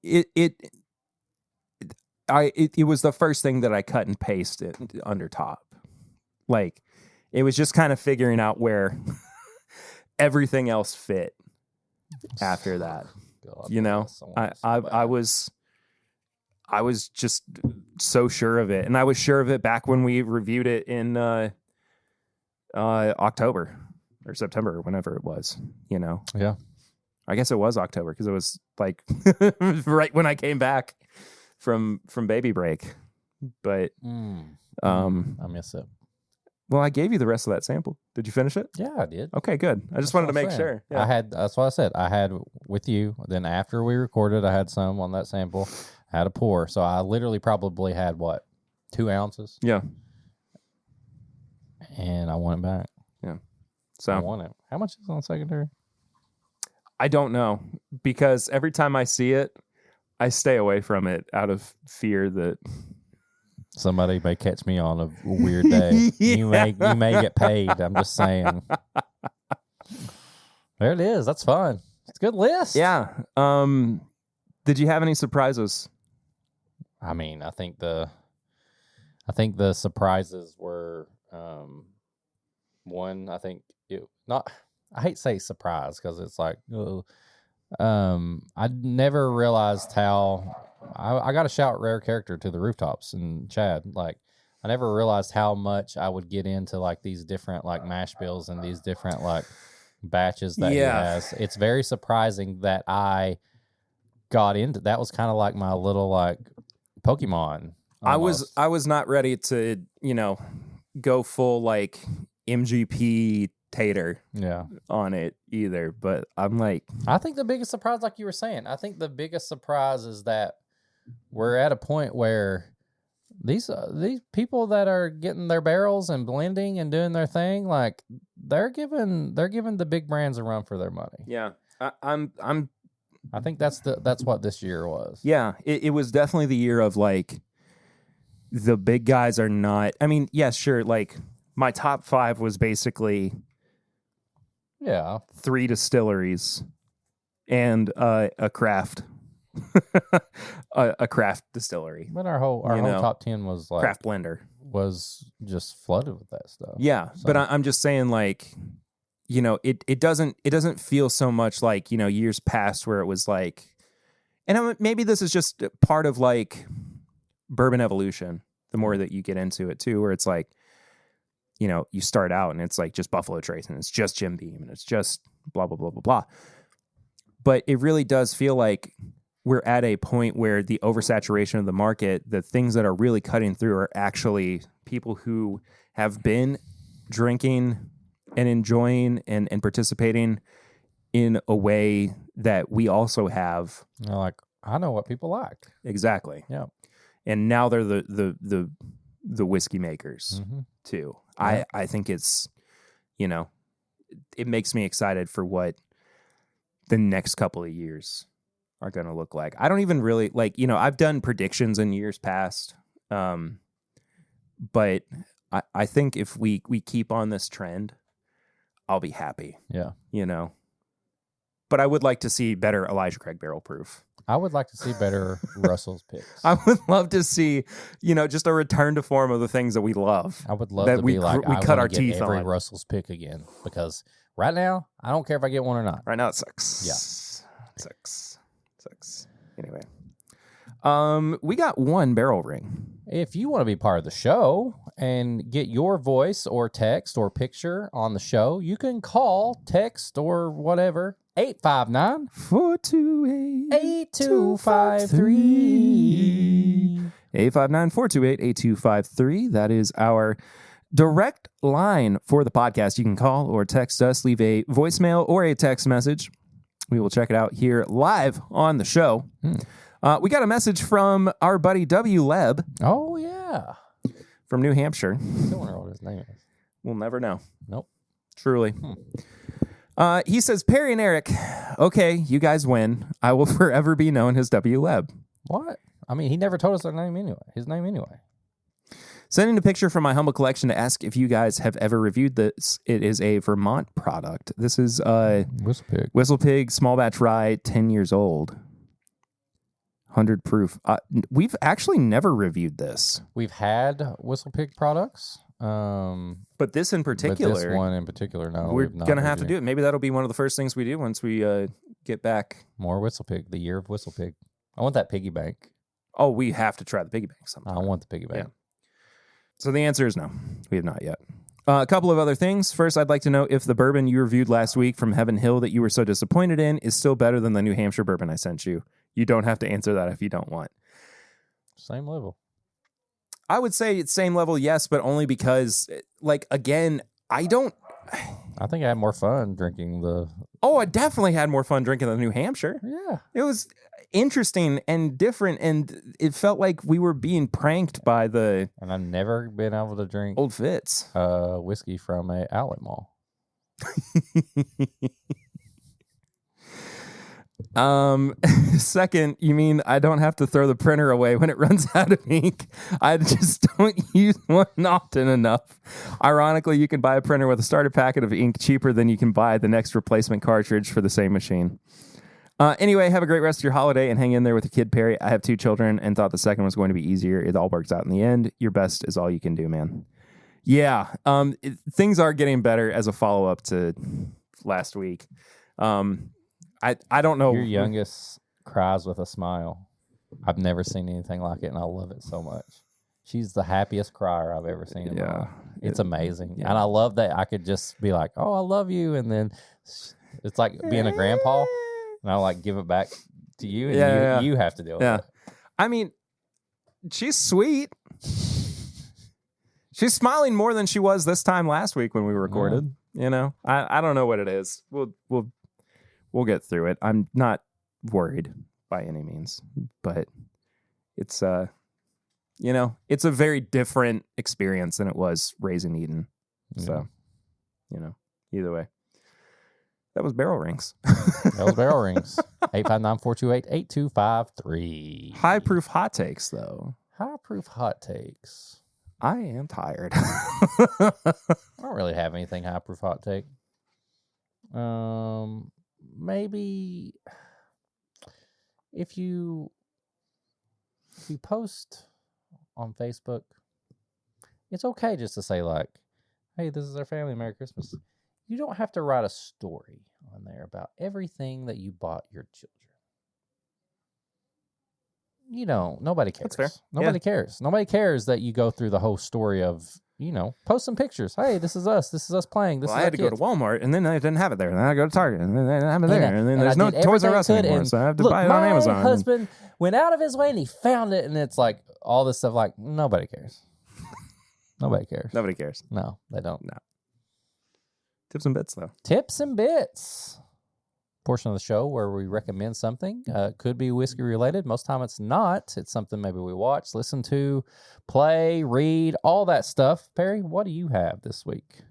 it was the first thing that I cut and pasted under top. Like, it was just kind of figuring out where everything else fit after that. God, I was just so sure of it. And I was sure of it back when we reviewed it in October or September or whenever it was, Yeah. I guess it was October because it was like right when I came back from baby break. But I miss it. Well, I gave you the rest of that sample. Did you finish it? Yeah, I did. Okay, good. I just wanted to make sure. Yeah. That's what I said. I had with you. Then after we recorded, I had some on that sample. I had a pour. So I literally probably had 2 ounces? Yeah. And I want it back. Yeah. So I want it. How much is on secondary? I don't know, because every time I see it, I stay away from it out of fear that somebody may catch me on a weird day. Yeah. You may get paid. I'm just saying. There it is. That's fun. It's a good list. Yeah. Did you have any surprises? I mean, I think I think the surprises were one. I think I hate to say surprise because it's like, I never realized how I got to shout Rare Character to the rooftops and Chad. Like, I never realized how much I would get into like these different like mash bills and these different like batches that he has. It's very surprising that I got into that. Was kind of like my little like Pokemon. Almost. I was not ready to, go full like MGP tater on it either, but I'm like, I think the biggest surprise, like you were saying, I think the biggest surprise is that we're at a point where these people that are getting their barrels and blending and doing their thing, like they're giving the big brands a run for their money. Yeah, I think that's what this year was. Yeah, it was definitely the year of like the big guys are not. I mean, yes, sure. Like my top 5 was basically 3 distilleries and a craft. a craft distillery. But our whole top 10 was like craft blender was just flooded with that stuff. Yeah, so. But I'm just saying, like, it doesn't feel so much like years past where it was like, and maybe this is just part of like bourbon evolution. The more that you get into it too, where it's like, you start out and it's like just Buffalo Trace and it's just Jim Beam and it's just blah blah blah blah blah. But it really does feel like we're at a point where the oversaturation of the market, the things that are really cutting through are actually people who have been drinking and enjoying and participating in a way that we also have. Like, I know what people like. Exactly. Yeah. And now they're the whiskey makers too. Yeah. I think it's, it makes me excited for what the next couple of years are going to look like. I don't even really like, I've done predictions in years past. But I think if we keep on this trend, I'll be happy. Yeah. But I would like to see better Elijah Craig barrel proof. I would like to see better Russell's picks. I would love to see, just a return to form of the things that we love. I would love to be like, we cut our teeth every on Russell's pick again, because right now I don't care if I get one or not. Right now it sucks. Yeah, it sucks. Anyway, we got one barrel ring. If you want to be part of the show and get your voice or text or picture on the show, you can call, text, or whatever. 859-428-8253. 859-428-8253. That is our direct line for the podcast. You can call or text us, leave a voicemail or a text message. We will check it out here live on the show. We got a message from our buddy W. Leb. Oh, yeah. From New Hampshire. I don't know what his name is. We'll never know. Nope. Truly. He says, Perry and Eric, okay, you guys win. I will forever be known as W. Leb. What? I mean, he never told us his name anyway. Sending a picture from my humble collection to ask if you guys have ever reviewed this. It is a Vermont product. This is Whistle Pig small batch rye, 10 years old. 100 proof. We've actually never reviewed this. We've had Whistle Pig products. But this in particular. But this one in particular, no. We're going to have to do it. Maybe that'll be one of the first things we do once we get back. More Whistle Pig. The year of Whistle Pig. I want that piggy bank. Oh, we have to try the piggy bank sometime. I want the piggy bank. Yeah. So the answer is no. We have not yet. A couple of other things. First, I'd like to know if the bourbon you reviewed last week from Heaven Hill that you were so disappointed in is still better than the New Hampshire bourbon I sent you. You don't have to answer that if you don't want. Same level. I would say it's same level, yes, but only because, like, again, I think I had more fun drinking the... Oh, I definitely had more fun drinking the New Hampshire. Yeah. It was interesting and different, and it felt like we were being pranked by the... And I've never been able to drink... Old Fitz. Whiskey from a outlet mall. Second, you mean I don't have to throw the printer away when it runs out of ink? I just don't use one often enough. Ironically, you can buy a printer with a starter packet of ink cheaper than you can buy the next replacement cartridge for the same machine. Anyway, have a great rest of your holiday and hang in there with the kid, Perry. I have 2 children and thought the second was going to be easier. It all works out in the end. Your best is all you can do, man. Yeah, things are getting better as a follow-up to last week. I don't know. Your youngest cries with a smile. I've never seen anything like it, and I love it so much. She's the happiest crier I've ever seen in my life. It's amazing. Yeah. And I love that I could just be like, oh, I love you. And then it's like being a grandpa, and I like give it back to you, and you have to deal with it. I mean, she's sweet. She's smiling more than she was this time last week when we recorded. You know, I don't know what it is. We'll get through it. I'm not worried by any means, but it's you know, it's a very different experience than it was raising Eden. So, you know, either way. That was Barrel Rings. That was Barrel Rings. 859-428-8253. High proof hot takes, though. High proof hot takes. I am tired. I don't really have anything high proof hot take. Maybe if you post on Facebook, it's okay just to say like, hey, this is our family, Merry Christmas. You don't have to write a story on there about everything that you bought your children. You know, nobody cares. That's fair. Nobody cares. Nobody cares that you go through the whole story of, you know, post some pictures. Hey, this is us. This is us playing. This is I had to go to Walmart, and then I didn't have it there. And then I go to Target, and then I didn't have it there. And then there's no Toys R Us anymore, so I have to buy it on Amazon. My husband went out of his way, and he found it, and it's like all this stuff. Like, nobody cares. Nobody cares. Nobody cares. No, they don't. No. Tips and bits, though. Tips and bits. Portion of the show where we recommend something. Could be whiskey related. Most time it's not. It's something maybe we watch, listen to, play, read, all that stuff. Perry, what do you have this week?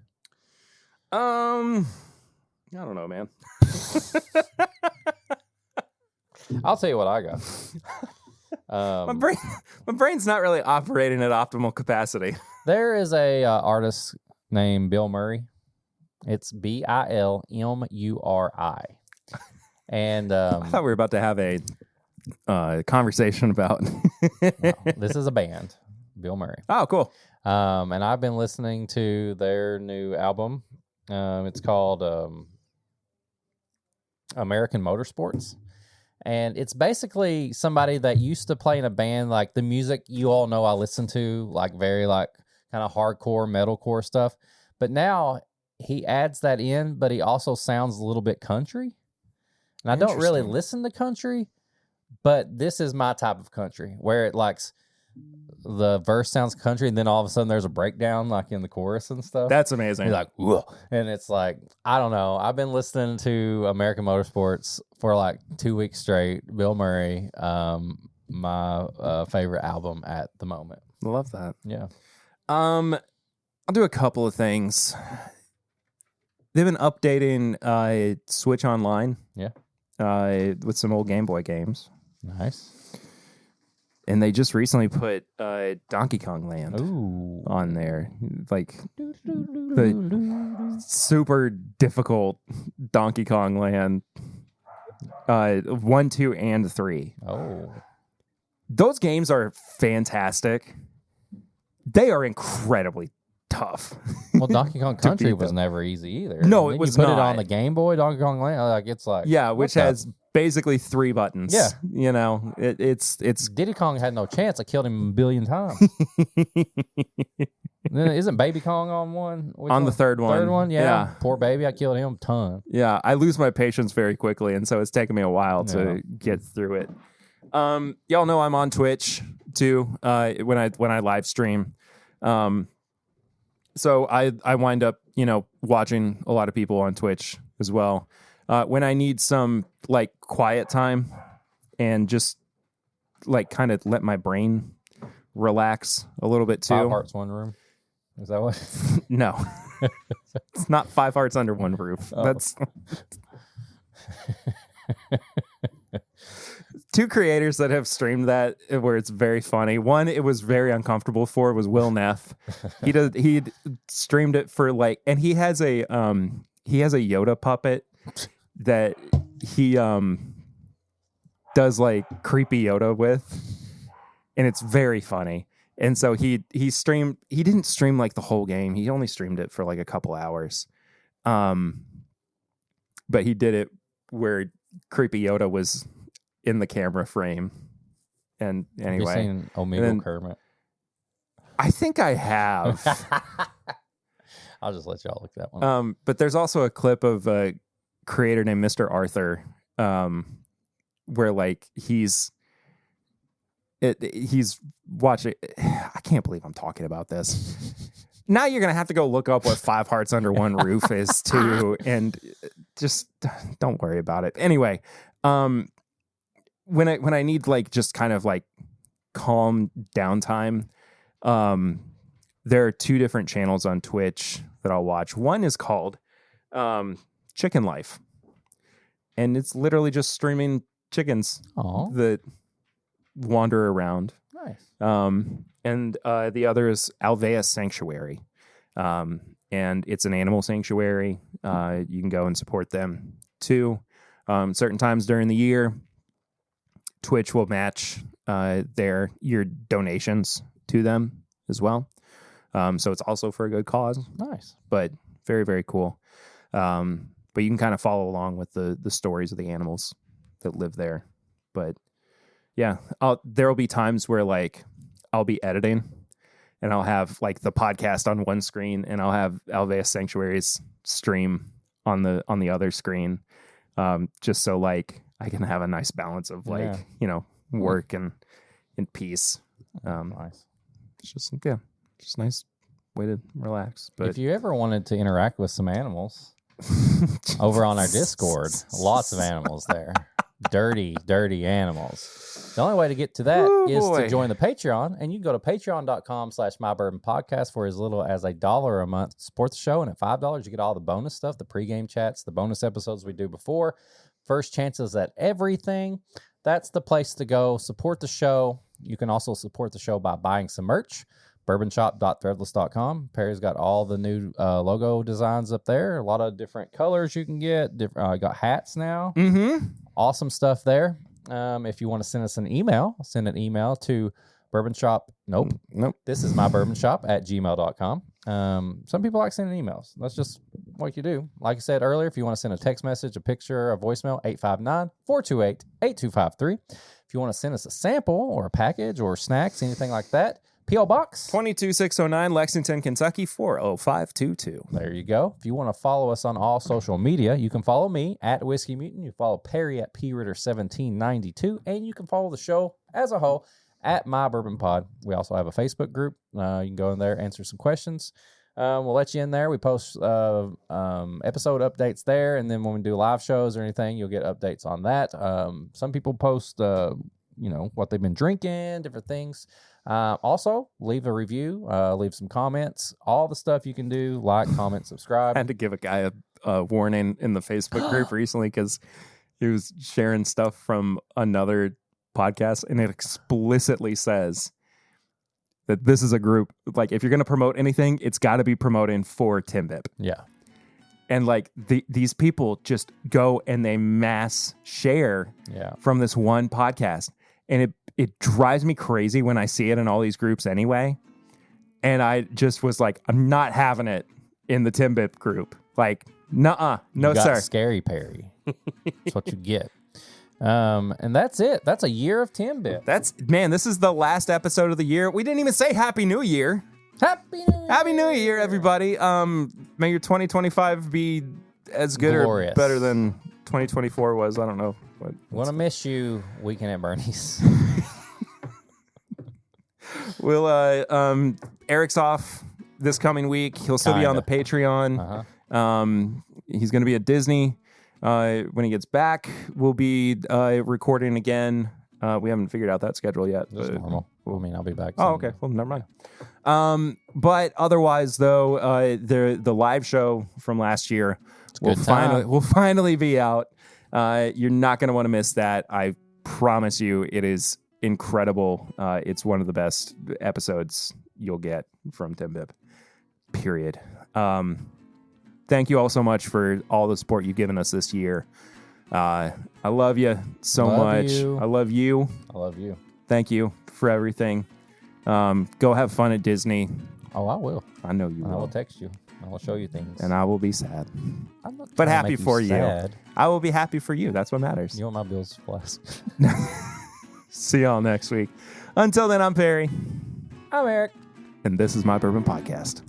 I don't know, man. I'll tell you what I got. My brain's not really operating at optimal capacity. There is a artist named Bill Murray. It's Bilmuri. And I thought we were about to have a conversation about. No, this is a band, Bill Murray. Oh, cool. And I've been listening to their new album. It's called American Motorsports. And it's basically somebody that used to play in a band, like the music you all know I listen to, like very like kind of hardcore, metalcore stuff. But now he adds that in, but he also sounds a little bit country. And I don't really listen to country, but this is my type of country where it likes the verse sounds country, and then all of a sudden there's a breakdown like in the chorus and stuff. That's amazing. You're like, whoa. And it's like, I don't know. I've been listening to American Motorsports for like 2 weeks straight. Bill Murray, my favorite album at the moment. Love that. Yeah. I'll do a couple of things. They've been updating Switch Online. Yeah. With some old Game Boy games. Nice. And they just recently put Donkey Kong Land on there. Like the super difficult Donkey Kong Land 1, 2, and 3. Oh. Those games are fantastic. They are incredibly tough. Well, Donkey Kong Country was never easy either. No, it was not. You not. put it on the Game Boy, Donkey Kong Land, like it's like which has basically 3 buttons. Yeah, you know, it's Diddy Kong had no chance. I killed him a billion times. Then isn't Baby Kong on one? On the third one. Third one, yeah. Poor baby, I killed him a ton. Yeah, I lose my patience very quickly, and so it's taken me a while to get through it. Y'all know I'm on Twitch too. When I live stream. So I wind up, watching a lot of people on Twitch as well. When I need some like quiet time and just like kind of let my brain relax a little bit too. 5 Hearts, 1 Room. Is that what? No, it's not 5 Hearts Under One Roof. Oh. That's 2 creators that have streamed that where it's very funny. One, it was very uncomfortable for was Will Neff. He streamed it for like, and he has a Yoda puppet that he does like creepy Yoda with, and it's very funny. And so he didn't stream like the whole game. He only streamed it for like a couple hours. But he did it where creepy Yoda was in the camera frame. And anyway, have you seen Omegle Kermit? I think I have. I'll just let y'all look that one. But there's also a clip of a creator named Mr. Arthur, where like he's watching. I can't believe I'm talking about this. Now you're gonna have to go look up what Five Hearts Under One Roof is too, and just don't worry about it. Anyway, when I need like just kind of like calm downtime, there are two different channels on Twitch that I'll watch. One is called Chicken Life, and it's literally just streaming chickens that wander around. Nice. And the other is Alvea Sanctuary, and it's an animal sanctuary. You can go and support them too. Certain times during the year, Twitch will match your donations to them as well. So it's also for a good cause. Nice, but very, very cool. But you can kind of follow along with the stories of the animals that live there. But yeah, there will be times where like I'll be editing and I'll have like the podcast on one screen and I'll have Alvea Sanctuary's stream on the other screen, just so like I can have a nice balance of like work and peace. Nice. It's just just a nice way to relax. But if you ever wanted to interact with some animals over on our Discord, lots of animals there. Dirty animals. The only way to get to that is to join the Patreon, and you can go to patreon.com/mybourbonpodcast for as little as $1 a month. Support the show, and at $5 you get all the bonus stuff, the pregame chats, the bonus episodes we do before, first chances at everything. That's the place to go. Support the show. You can also support the show by buying some merch. bourbonshop.threadless.com. Perry's got all the new logo designs up there. A lot of different colors you can get. Got hats now. Mm-hmm. Awesome stuff there. If you want to send us an email, send an email to bourbonshop. Nope. This is mybourbonshop@gmail.com. Some people like sending emails. That's just what you do. Like I said earlier, if you want to send a text message, a picture, a voicemail, 859-428-8253. If you want to send us a sample or a package or snacks, anything like that, P.O. Box 22609, Lexington, Kentucky 40522. There you go. If you want to follow us on all social media, you can follow me at Whiskey Mutant. You follow Perry at PRitter1792, and you can follow the show as a whole at My Bourbon Pod. We also have a Facebook group. You can go in there, answer some questions. We'll let you in there. We post episode updates there, and then when we do live shows or anything, you'll get updates on that. Some people post, what they've been drinking, different things. Also, leave a review, leave some comments, all the stuff you can do, like, comment, subscribe. I had to give a guy a warning in the Facebook group recently because he was sharing stuff from another podcast, and it explicitly says that this is a group, like, if you're going to promote anything, it's got to be promoting for TIMBP. Yeah. And, like, these people just go and they mass share from this one podcast. And it drives me crazy when I see it in all these groups anyway. And I just was like, I'm not having it in the TIMBP group. Like, no, sir. Scary Perry. That's what you get. And that's it. That's a year of TIMBP. Man, this is the last episode of the year. We didn't even say Happy New Year. Happy New Year, everybody. May your 2025 be as good glorious, or better than 2024 was. I don't know. Want to miss you, Weekend at Bernie's. We'll Eric's off this coming week. He'll still be on the Patreon. He's going to be at Disney when he gets back. We'll be recording again. We haven't figured out that schedule yet. Just normal. I'll be back. Oh, okay. Well, never mind. But otherwise, though, the live show from last year will finally be out. You're not going to want to miss that. I promise you, it is incredible. It's one of the best episodes you'll get from TIMBP, period. Thank you all so much for all the support you've given us this year. I love you so Love much. you. I love you. I love you. Thank you for everything. Go have fun at Disney. Oh, I will. I know you I will will. text you. I will show you things. And I will be sad. I'm not but trying to happy make for you. sad. I will be happy for you. That's what matters. You want my bills to flash? See y'all next week. Until then, I'm Perry. I'm Eric. And this is my Bourbon Podcast.